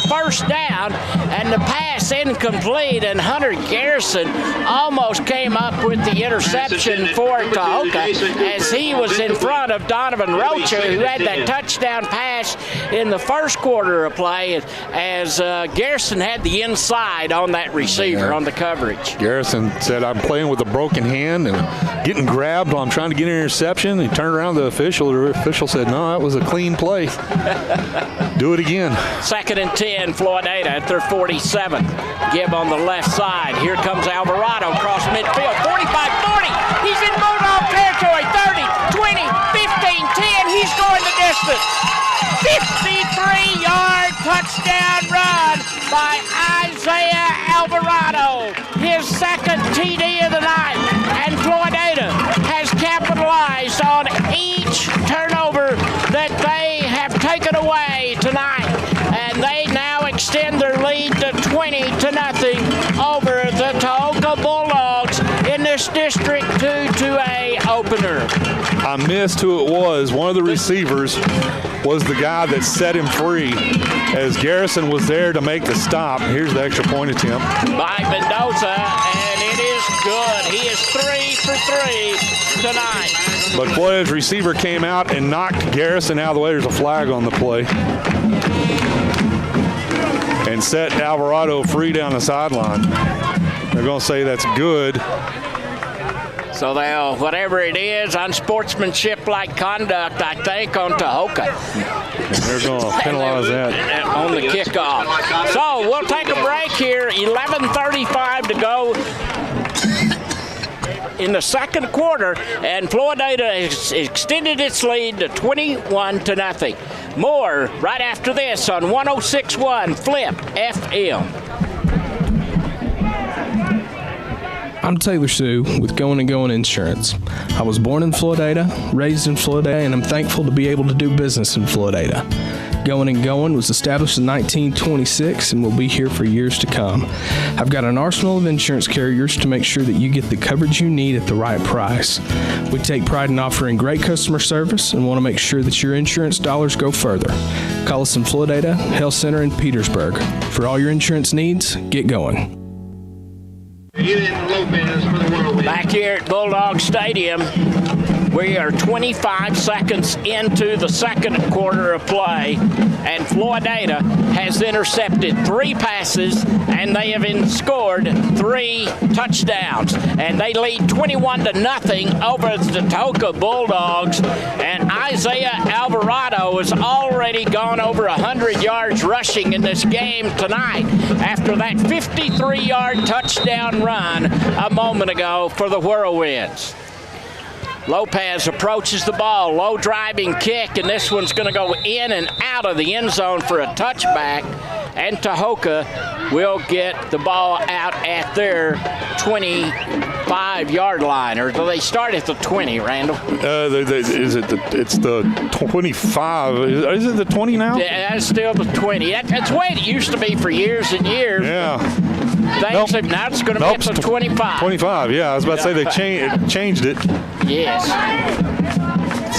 first down, and the pass incomplete, and Hunter Garrison almost came up with the interception for Tahoka as he was in front of Donovan Rocha, who had that touchdown pass in the first quarter of play, as Garrison had the inside on that receiver on the coverage. Garrison said, I'm playing with a broken hand and getting grabbed while I'm trying to get an interception. He turned around to the official. The official said, no, that was a clean play. Do it again. 2nd and 10, Floydada at their 47. Gibb on the left side. Here comes Alvarado across midfield. 45-40. He's in Bulldog territory. 30, 20, 15, 10. He's going the distance. 53-yard touchdown run by Isaiah Alvarado. His second TD of the night. And Floydada has capitalized on each turnover that they have taken away tonight. And they now extend their lead to 20-0 over the Tahoka Bulldogs in this District 2-2A opener. I missed who it was. One of the receivers was the guy that set him free as Garrison was there to make the stop. Here's the extra point attempt. By Mendoza, and it is good. He is 3 for 3 tonight. But Floydada's receiver came out and knocked Garrison out of the way. There's a flag on the play. And set Alvarado free down the sideline. They're going to say that's good. So they'll, whatever it is, unsportsmanship-like conduct, I think, on Tahoka. And they're going to penalize that. On the kickoff. So we'll take a break here. 11:35 to go in the second quarter, and Floydada has extended its lead to 21-0. More right after this on 106.1 Flip FM. I'm Taylor Sue with Going Insurance. I was born in Floydada, raised in Floydada, and I'm thankful to be able to do business in Floydada. Going was established in 1926 and will be here for years to come. I've got an arsenal of insurance carriers to make sure that you get the coverage you need at the right price. We take pride in offering great customer service and want to make sure that your insurance dollars go further. Call us in Floydada, Health Center, and Petersburg. For all your insurance needs, get going. Back here at Bulldog Stadium, we are 25 seconds into the second quarter of play, and Floydada has intercepted 3 passes, and they have scored 3 touchdowns. And they lead 21-0 over the Tahoka Bulldogs, and Isaiah Alvarado has already gone over 100 yards rushing in this game tonight after that 53-yard touchdown run a moment ago for the Whirlwinds. Lopez approaches the ball, low driving kick, and this one's going to go in and out of the end zone for a touchback, and Tahoka will get the ball out at their 25-yard line, or do they start at the 20, Randall? It's the 25. Is it the 20 now? Yeah, that's still the 20. That's the way it used to be for years and years. Yeah. Now it's going to be at the 25. 25, yeah. I was about to say they changed it. Yes.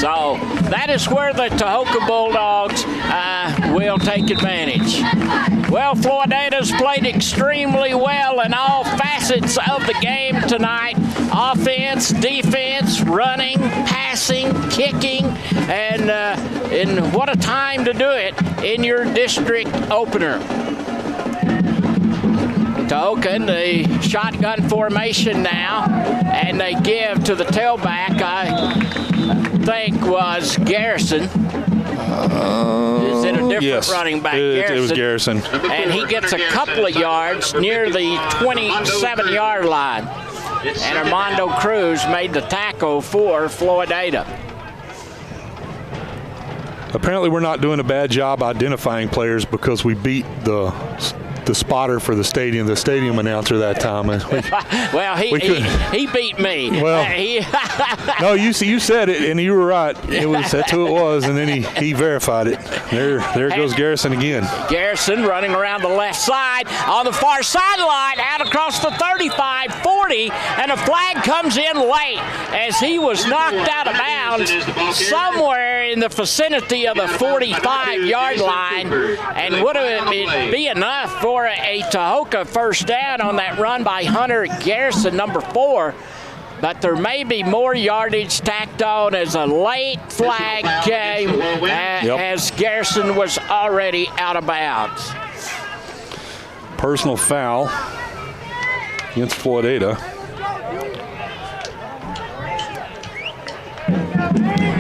So that is where the Tahoka Bulldogs will take advantage. Well, Floydada's played extremely well in all facets of the game tonight. Offense, defense, running, passing, kicking, and what a time to do it in your district opener. Tahoka in the shotgun formation now, and they give to the tailback, I think was Garrison. Is it a different running back? It was Garrison. And he gets a couple of yards near the 27-yard line. And Armando Cruz made the tackle for Floydada. Apparently we're not doing a bad job identifying players because we beat the the spotter for the stadium announcer that time. Well, he beat me. Well, no, you said it, and you were right. That's who it was, and then he verified it. There goes Garrison again. Garrison running around the left side on the far sideline, out across the 35, 40, and a flag comes in late as he was knocked out of bounds somewhere in the vicinity of the 45-yard line, and would have be enough for a Tahoka first down on that run by Hunter Garrison, number 4. But there may be more yardage tacked on as a late flag came as Garrison was already out of bounds. Personal foul against Floydada.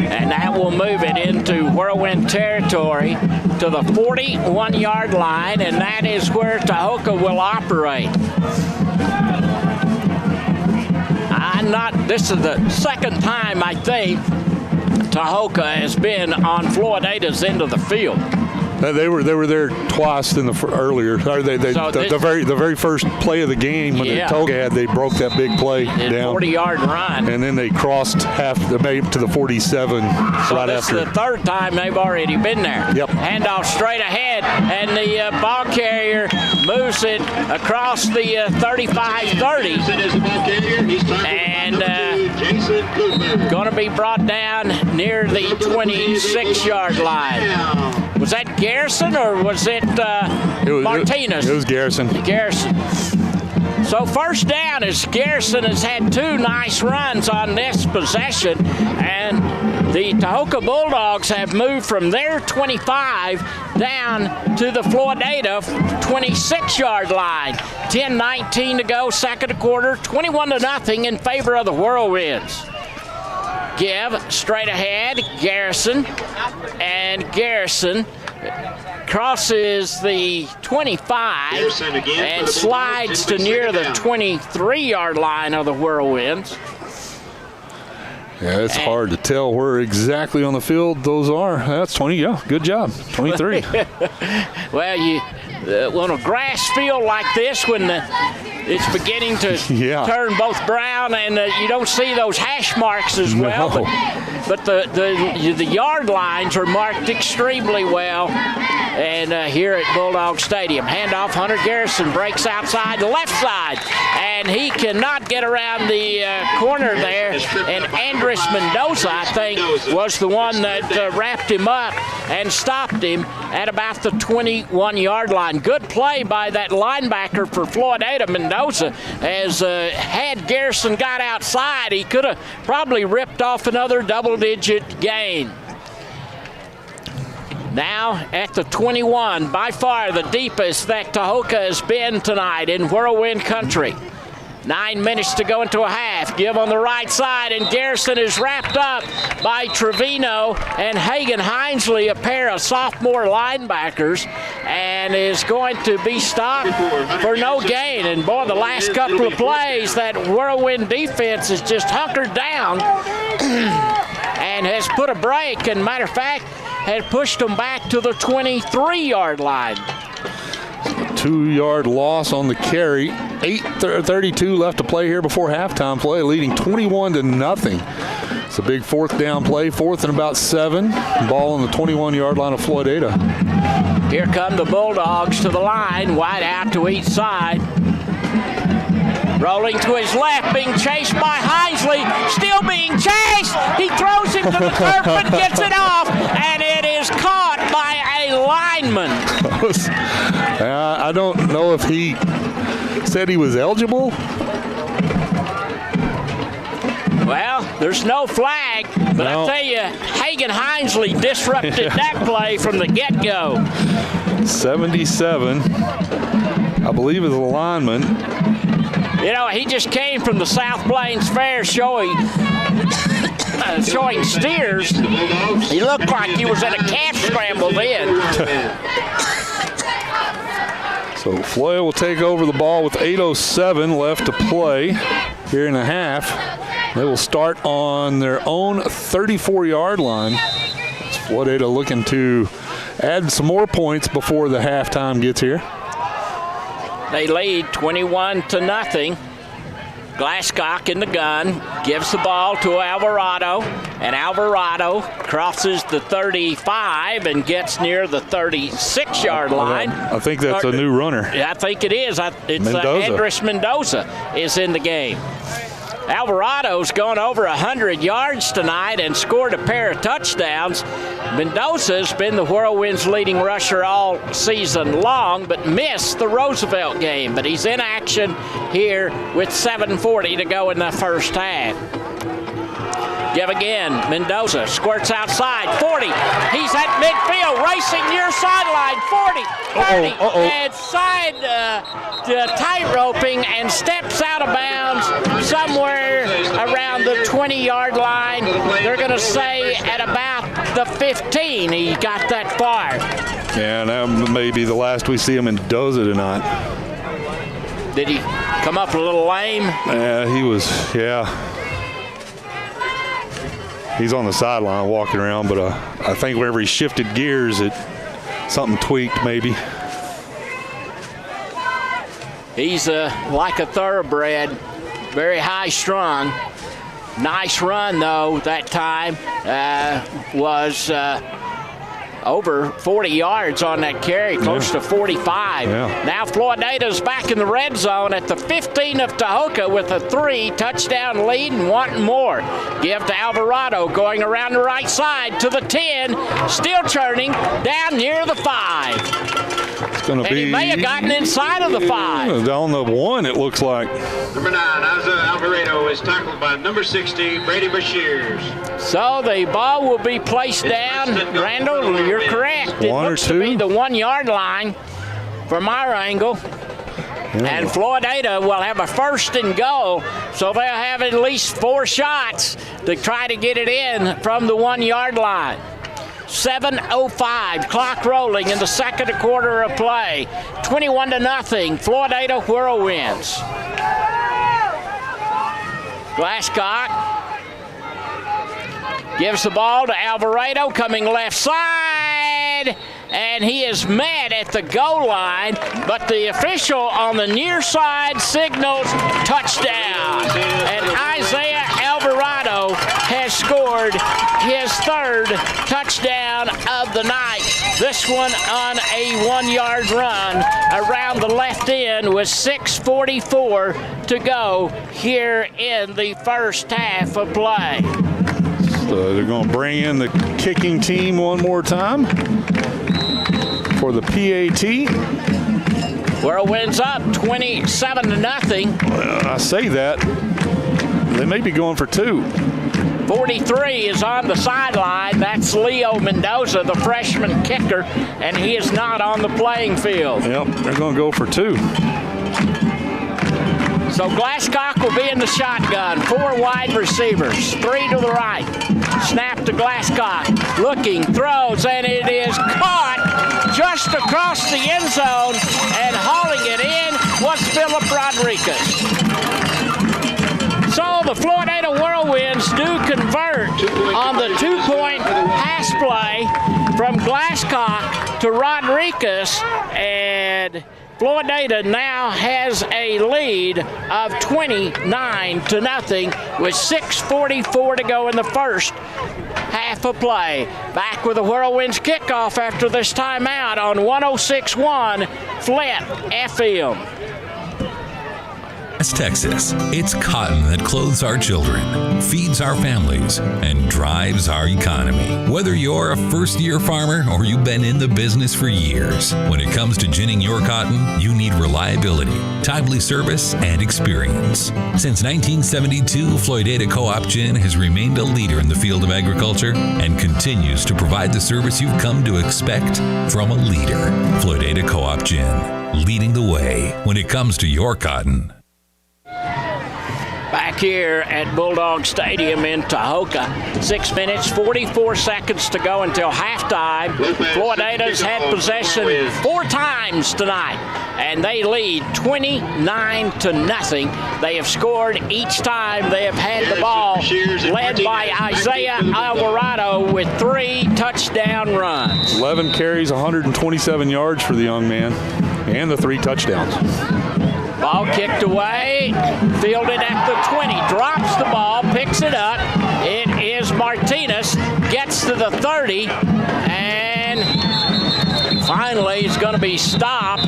And that will move it into Whirlwind territory to the 41-yard line, and that is where Tahoka will operate. This is the second time, I think, Tahoka has been on Floydada's end of the field. They were there twice in the earlier. Or the very first play of the game when Tahoka had, they broke that big play down. 40-yard run. And then they crossed maybe to the 47 right this after. Is the third time they've already been there. Yep. Handoff straight ahead, and the ball carrier moves it across the 35-30. And going to be brought down near the 26-yard line. Was that Garrison or was it Martinez? It was Garrison. So first down as Garrison has had 2 nice runs on this possession, and the Tahoka Bulldogs have moved from their 25 down to the Floydada 26-yard line. 10:19 to go, second quarter, 21-0 in favor of the Whirlwinds. Give straight ahead, Garrison, and Garrison crosses the 25 and slides to near the 23-yard line of the Whirlwinds. Yeah, it's hard to tell where exactly on the field those are. That's 20, yeah, good job, 23. Well, on a grass field like this, when it's beginning to turn both brown, and you don't see those hash marks as well. No. But the yard lines are marked extremely well. And here at Bulldog Stadium, handoff, Hunter Garrison breaks outside the left side, and he cannot get around the corner there. And Andres Mendoza, I think, was the one that wrapped him up and stopped him at about the 21-yard line. Good play by that linebacker for Floydada, Mendoza, as had Garrison got outside, he could have probably ripped off another double-digit gain. Now at the 21, by far the deepest that Tahoka has been tonight in Whirlwind country. 9 minutes to go into a half. Give on the right side, and Garrison is wrapped up by Trevino and Hagan Hinesley, a pair of sophomore linebackers, and is going to be stopped for no gain. And boy, the last couple of plays, that Whirlwind defense is just hunkered down and has put a break, and matter of fact, had pushed them back to the 23-yard line. 2-yard loss on the carry. 8:32 left to play here before halftime play, leading 21-0. It's a big fourth down play, fourth and about 7. Ball on the 21-yard line of Floydada. Here come the Bulldogs to the line, wide out to each side. Rolling to his left, being chased by Hinesley, still being chased. He throws him to the turf but gets it off, and it is caught by a lineman. I don't know if he said he was eligible. Well, there's no flag, but I tell you, Hagan Hinesley disrupted that play from the get-go. 77, I believe, is a lineman. You know, he just came from the South Plains Fair showing steers. He looked like he was at a calf scramble then. So Floyd will take over the ball with 8:07 left to play here in the half. They will start on their own 34-yard line. It's Floydada looking to add some more points before the halftime gets here. They lead 21-0. Glasscock in the gun, gives the ball to Alvarado, and Alvarado crosses the 35 and gets near the 36-yard line. I think that's a new runner. I think it is. It's Andres Mendoza is in the game. Alvarado's gone over 100 yards tonight and scored a pair of touchdowns. Mendoza's been the Whirlwinds' leading rusher all season long, but missed the Roosevelt game. But he's in action here with 7:40 to go in the first half. Give again, Mendoza squirts outside, 40. He's at midfield, racing near sideline, 40, 30, and side tight-roping and steps out of bounds somewhere around the 20-yard line. They're going to say at about the 15 he got that far. Yeah, and that may be the last we see him in Mendoza tonight. Did he come up a little lame? Yeah, he was, He's on the sideline walking around, but I think whenever he shifted gears, something tweaked maybe. He's like a thoroughbred, very high strung. Nice run though that time. Was over 40 yards on that carry, close to 45. Yeah. Now Floydada's back in the red zone at the 15 of Tahoka with a 3-touchdown lead and wanting more. Give to Alvarado going around the right side to the 10, still churning down near the 5. It's going to be. He may have gotten inside of the 5. On the 1, it looks like. Number 9, Alvarado, is tackled by number 60, Brady Bashirs. So the ball will be placed down. Randall, you're correct. It looks to be the 1-yard line from our angle. And Floydada will have a first and goal, so they'll have at least 4 shots to try to get it in from the 1-yard line. 7:05, clock rolling in the second quarter of play. 21-0, Floydada Whirlwinds. Glasscock gives the ball to Alvarado, coming left side, and he is met at the goal line, but the official on the near side signals touchdown. And Isaiah Alvarado has scored his 3rd touchdown of the night. This one on a 1-yard run around the left end with 6:44 to go here in the first half of play. So they're going to bring in the kicking team one more time for the PAT. Whirlwinds up 27-0. Well, I say that. They may be going for 2. 43 is on the sideline. That's Leo Mendoza, the freshman kicker, and he is not on the playing field. Yep, they're going to go for 2. So Glasscock will be in the shotgun. 4 wide receivers, 3 to the right. Snap to Glasscock. Looking, throws, and it is caught just across the end zone, and hauling it in was Philip Rodriguez. So the Floydada Whirlwinds do convert on the 2-point pass play from Glasscock to Rodriguez, and Floydada now has a lead of 29-0 with 6:44 to go in the first half of play. Back with the Whirlwinds kickoff after this timeout on 106.1 Flint FM. West Texas, it's cotton that clothes our children, feeds our families, and drives our economy. Whether you're a first-year farmer or you've been in the business for years, when it comes to ginning your cotton, you need reliability, timely service, and experience. Since 1972, Floydada Co-op Gin has remained a leader in the field of agriculture and continues to provide the service you've come to expect from a leader. Floydada Co-op Gin, leading the way when it comes to your cotton. Back here at Bulldog Stadium in Tahoka. 6 minutes, 44 seconds to go until halftime. Floydada's had possession 4 times tonight, and they lead 29-0. They have scored each time they have had the ball, led by Isaiah Alvarado with 3 touchdown runs. 11 carries, 127 yards for the young man. and the 3 touchdowns. Ball kicked away, fielded at the 20, drops the ball, picks it up. It is Martinez, gets to the 30, and finally he's going to be stopped.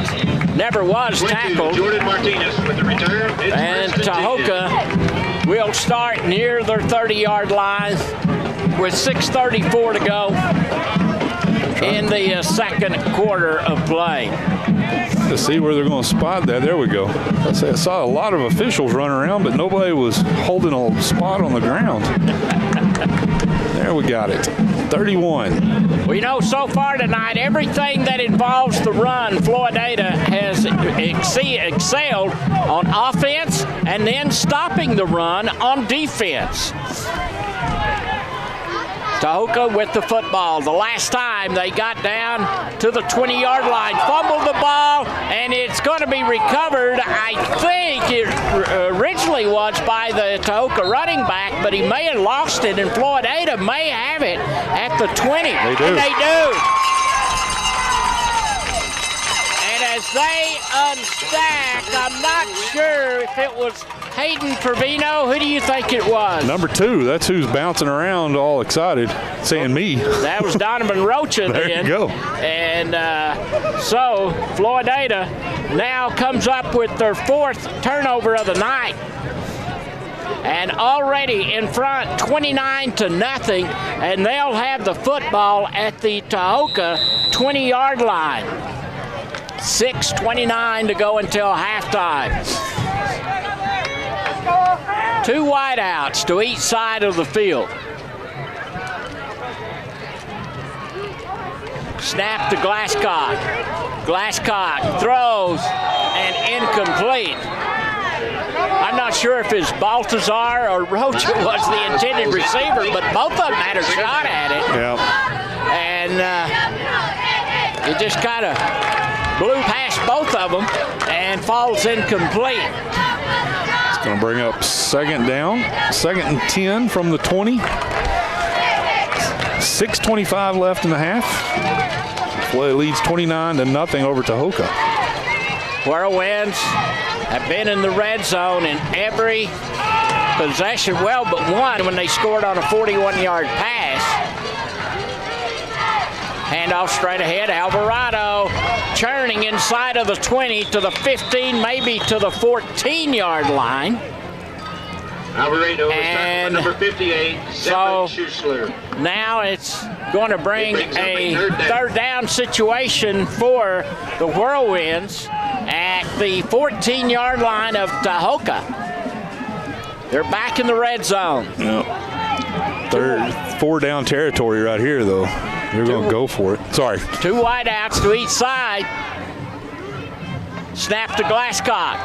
Never was tackled. Jordan Martinez with the return. And Tahoka will start near their 30-yard line with 6:34 to go in the second quarter of play. To see where they're going to spot that. There we go. I saw a lot of officials run around, but nobody was holding a spot on the ground. There we got it. 31. We know so far tonight, everything that involves the run, Floydada has excelled on offense and then stopping the run on defense. Tahoka with the football. The last time they got down to the 20-yard line, fumbled the ball, and it's going to be recovered. I think it originally was by the Tahoka running back, but he may have lost it, and Floydada may have it at the 20. They do. And they do. And as they unstack, I'm not sure if it was Hayden Trevino. Who do you think it was? Number 2. That's who's bouncing around all excited, saying me. That was Donovan Rocha then. There you go. And so Floydada now comes up with their 4th turnover of the night. And already in front, 29-0, and they'll have the football at the Tahoka 20-yard line. 6:29 to go until halftime. 2 wideouts to each side of the field. Snap to Glasscock. Glasscock throws and incomplete. I'm not sure if it's Baltazar or Rocha was the intended receiver, but both of them had a shot at it. Yeah. And it just kind of blew past both of them and falls incomplete. It's going to bring up 2nd down, 2nd and 10 from the 20. 6:25 left in the half. Floyd leads 29-0 over Tahoka. Whirlwinds have been in the red zone in every possession, well, but one when they scored on a 41-yard pass. Handoff straight ahead. Alvarado churning inside of the 20 to the 15, maybe to the 14-yard line. Alvarado is number 58, so Schussler. Now it's going to bring a third down situation for the Whirlwinds at the 14-yard line of Tahoka. They're back in the red zone. Yep. 4 down territory right here, though. They're going to go for it. Sorry. 2 wideouts to each side. Snap to Glasscock.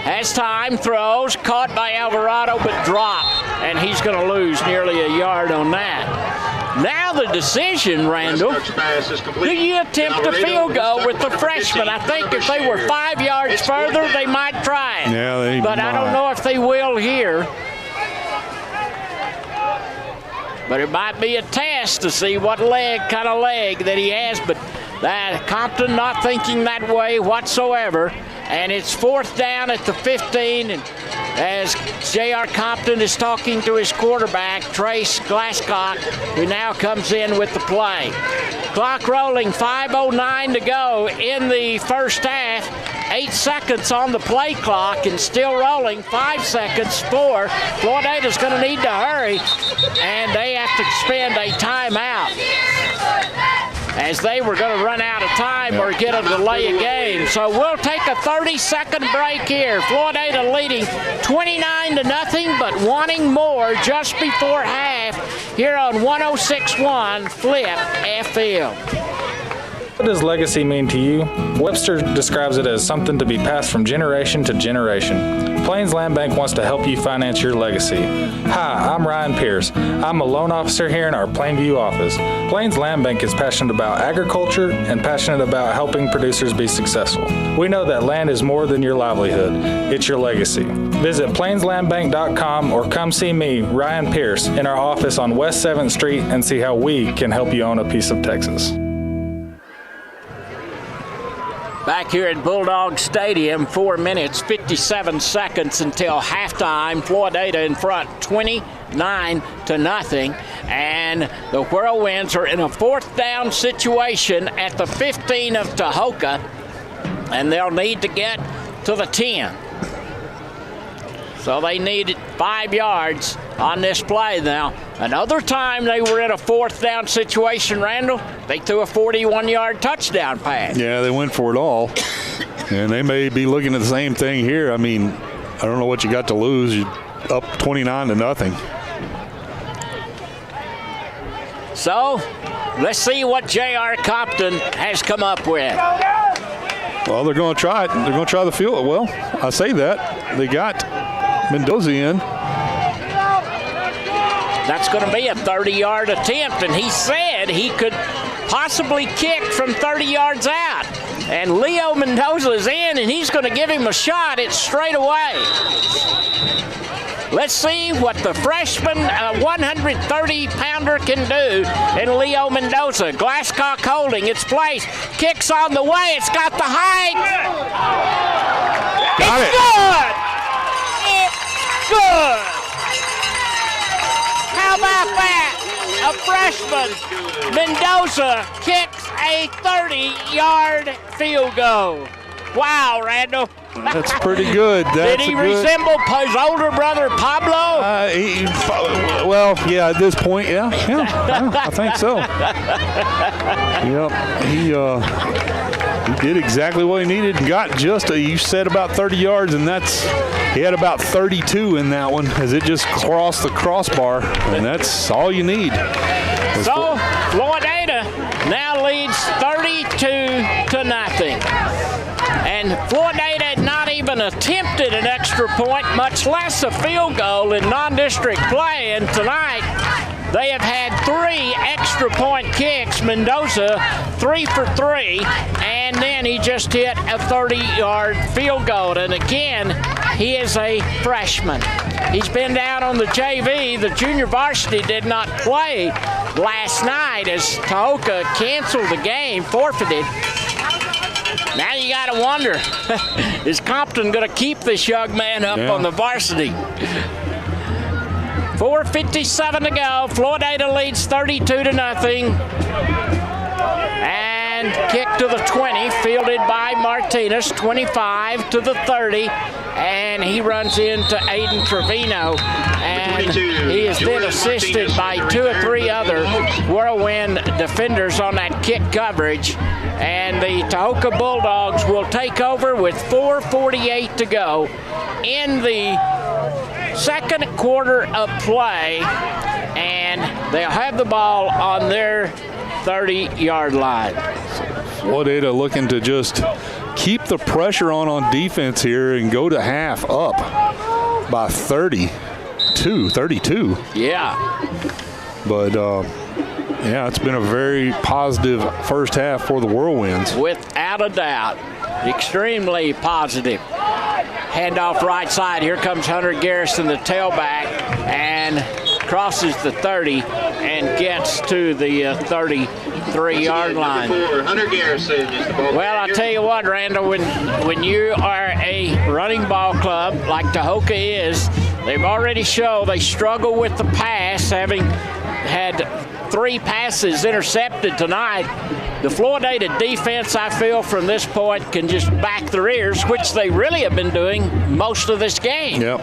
Has time, throws, caught by Alvarado, but dropped. And he's going to lose nearly a yard on that. Now the decision, Randall, do you attempt a field goal with the freshman? I think if they were 5 yards further, they might try it. Yeah, they but might. I don't know if they will here. But it might be a test to see what kind of leg that he has. But Compton not thinking that way whatsoever. And it's 4th down at the 15. And as J.R. Compton is talking to his quarterback, Trace Glasscock, who now comes in with the play. Clock rolling, 5:09 to go in the first half. 8 seconds on the play clock and still rolling. 5 seconds for Floydada's going to need to hurry, and they have to spend a timeout as they were going to run out of time or get a delay of game. So we'll take a 30-second break here. Floydada leading 29-0, but wanting more just before half here on 106.1 Flip FM. What does legacy mean to you? Webster describes it as something to be passed from generation to generation. Plains Land Bank wants to help you finance your legacy. Hi, I'm Ryan Pierce. I'm a loan officer here in our Plainview office. Plains Land Bank is passionate about agriculture and passionate about helping producers be successful. We know that land is more than your livelihood. It's your legacy. Visit plainslandbank.com or come see me, Ryan Pierce, in our office on West 7th Street and see how we can help you own a piece of Texas. Back here at Bulldog Stadium, 4 minutes, 57 seconds until halftime. Floydada in front, 29-0. And the Whirlwinds are in a 4th down situation at the 15 of Tahoka, and they'll need to get to the 10. So they need 5 yards on this play now. Another time they were in a 4th down situation, Randall, they threw a 41-yard touchdown pass. Yeah, they went for it all. And they may be looking at the same thing here. I mean, I don't know what you got to lose. You're up 29-0. So let's see what J.R. Compton has come up with. Well, they're going to try it. They're going to try the field. Well, I say that. They got Mendoza in. That's going to be a 30-yard attempt, and he said he could possibly kick from 30 yards out. And Leo Mendoza is in, and he's going to give him a shot. It's straight away. Let's see what the freshman 130-pounder can do in Leo Mendoza. Glasscock holding its place. Kicks on the way. It's got the height. Got it. It's good. How about that? A freshman, Mendoza, kicks a 30-yard field goal. Wow, Randall. That's pretty good. Did he resemble his older brother, Pablo? Well, yeah, at this point, yeah, I think so. Yep, he did exactly what he needed and got just, you said about 30 yards, and he had about 32 in that one as it just crossed the crossbar, and that's all you need. So, Floydada now leads 32-0. And Floydada had not even attempted an extra point, much less a field goal in non-district play. And tonight, they have had 3 extra point kicks. Mendoza, 3 for 3, and then he just hit a 30-yard field goal. And again, he is a freshman. He's been down on the JV. The junior varsity did not play last night as Tahoka canceled the game, forfeited. Now you got to wonder, is Compton going to keep this young man up on the varsity? 4:57 to go. Floydada leads 32-0. And kick to the 20, fielded by Martinez, 25 to the 30. And he runs into Aiden Trevino. And he is then assisted by 2 or 3 other Whirlwind defenders on that kick coverage. And the Tahoka Bulldogs will take over with 4:48 to go in the second quarter of play. And they'll have the ball on their 30-yard line. Floydada looking to just keep the pressure on defense here and go to half up by 32. Yeah. But, yeah, it's been a very positive first half for the Whirlwinds. Without a doubt. Extremely positive. Handoff right side. Here comes Hunter Garrison, the tailback, and crosses the 30 and gets to the 33-yard line. Hunter Garrison is the ball. Well, I tell you what, Randall, when you are a running ball club like Tahoka is, they've already shown they struggle with the pass, having had 3 passes intercepted tonight. The Floydada defense, I feel, from this point can just back their ears, which they really have been doing most of this game. Yep.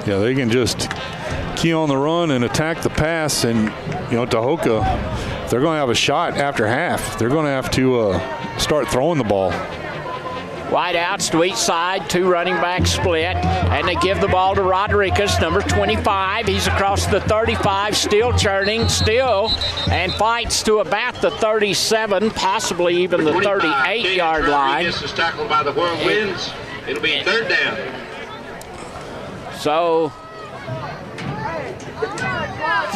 Yeah, they can just key on the run and attack the pass, and, Tahoka, they're going to have a shot after half. They're going to have to start throwing the ball. Wide outs to each side, 2 running backs split, and they give the ball to Rodriguez, number 25. He's across the 35, still churning, and fights to about the 37, possibly even the 38-yard line. Rodriguez is tackled by the Whirlwinds. It'll be 3rd down. So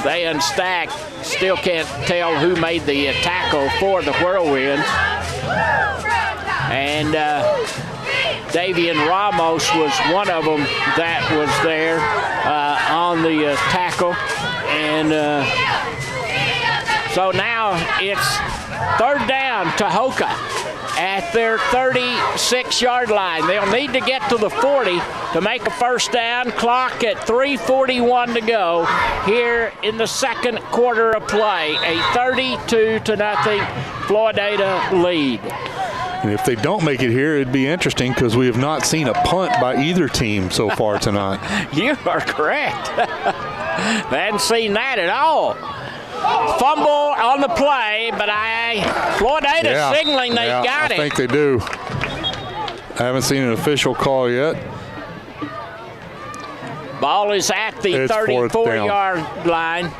they unstack. Still can't tell who made the tackle for the Whirlwinds. And Davian Ramos was one of them that was there on the tackle. And so now it's 3rd down, Tahoka at their 36-yard line. They'll need to get to the 40 to make a first down. Clock at 3:41 to go here in the second quarter of play. A 32-0 Floydada lead. And if they don't make it here, it'd be interesting because we have not seen a punt by either team so far tonight. You are correct. They hadn't seen that at all. Fumble on the play, but Floydada signaling they got it. I think they do. I haven't seen an official call yet. Ball is at the 34-yard line.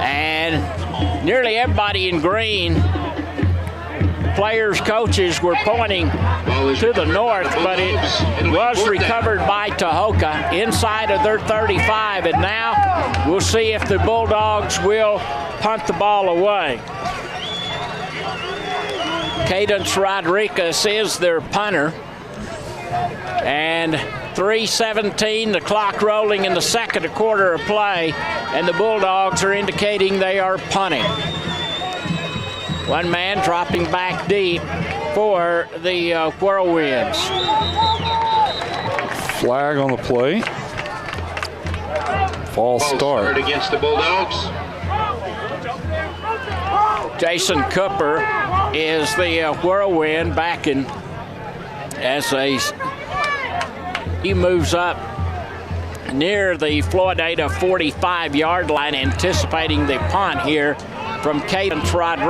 And nearly everybody in green, players, coaches, were pointing to the north, but it was recovered by Tahoka inside of their 35, and now we'll see if the Bulldogs will punt the ball away. Cadence Rodriguez is their punter, and 3:17, the clock rolling in the second quarter of play, and the Bulldogs are indicating they are punting. One man dropping back deep for the Whirlwinds. Flag on the play. False start against the Bulldogs. Jason Cooper is the Whirlwind backing as he moves up near the Floydada 45-yard line, anticipating the punt here from Cadence Rodriguez.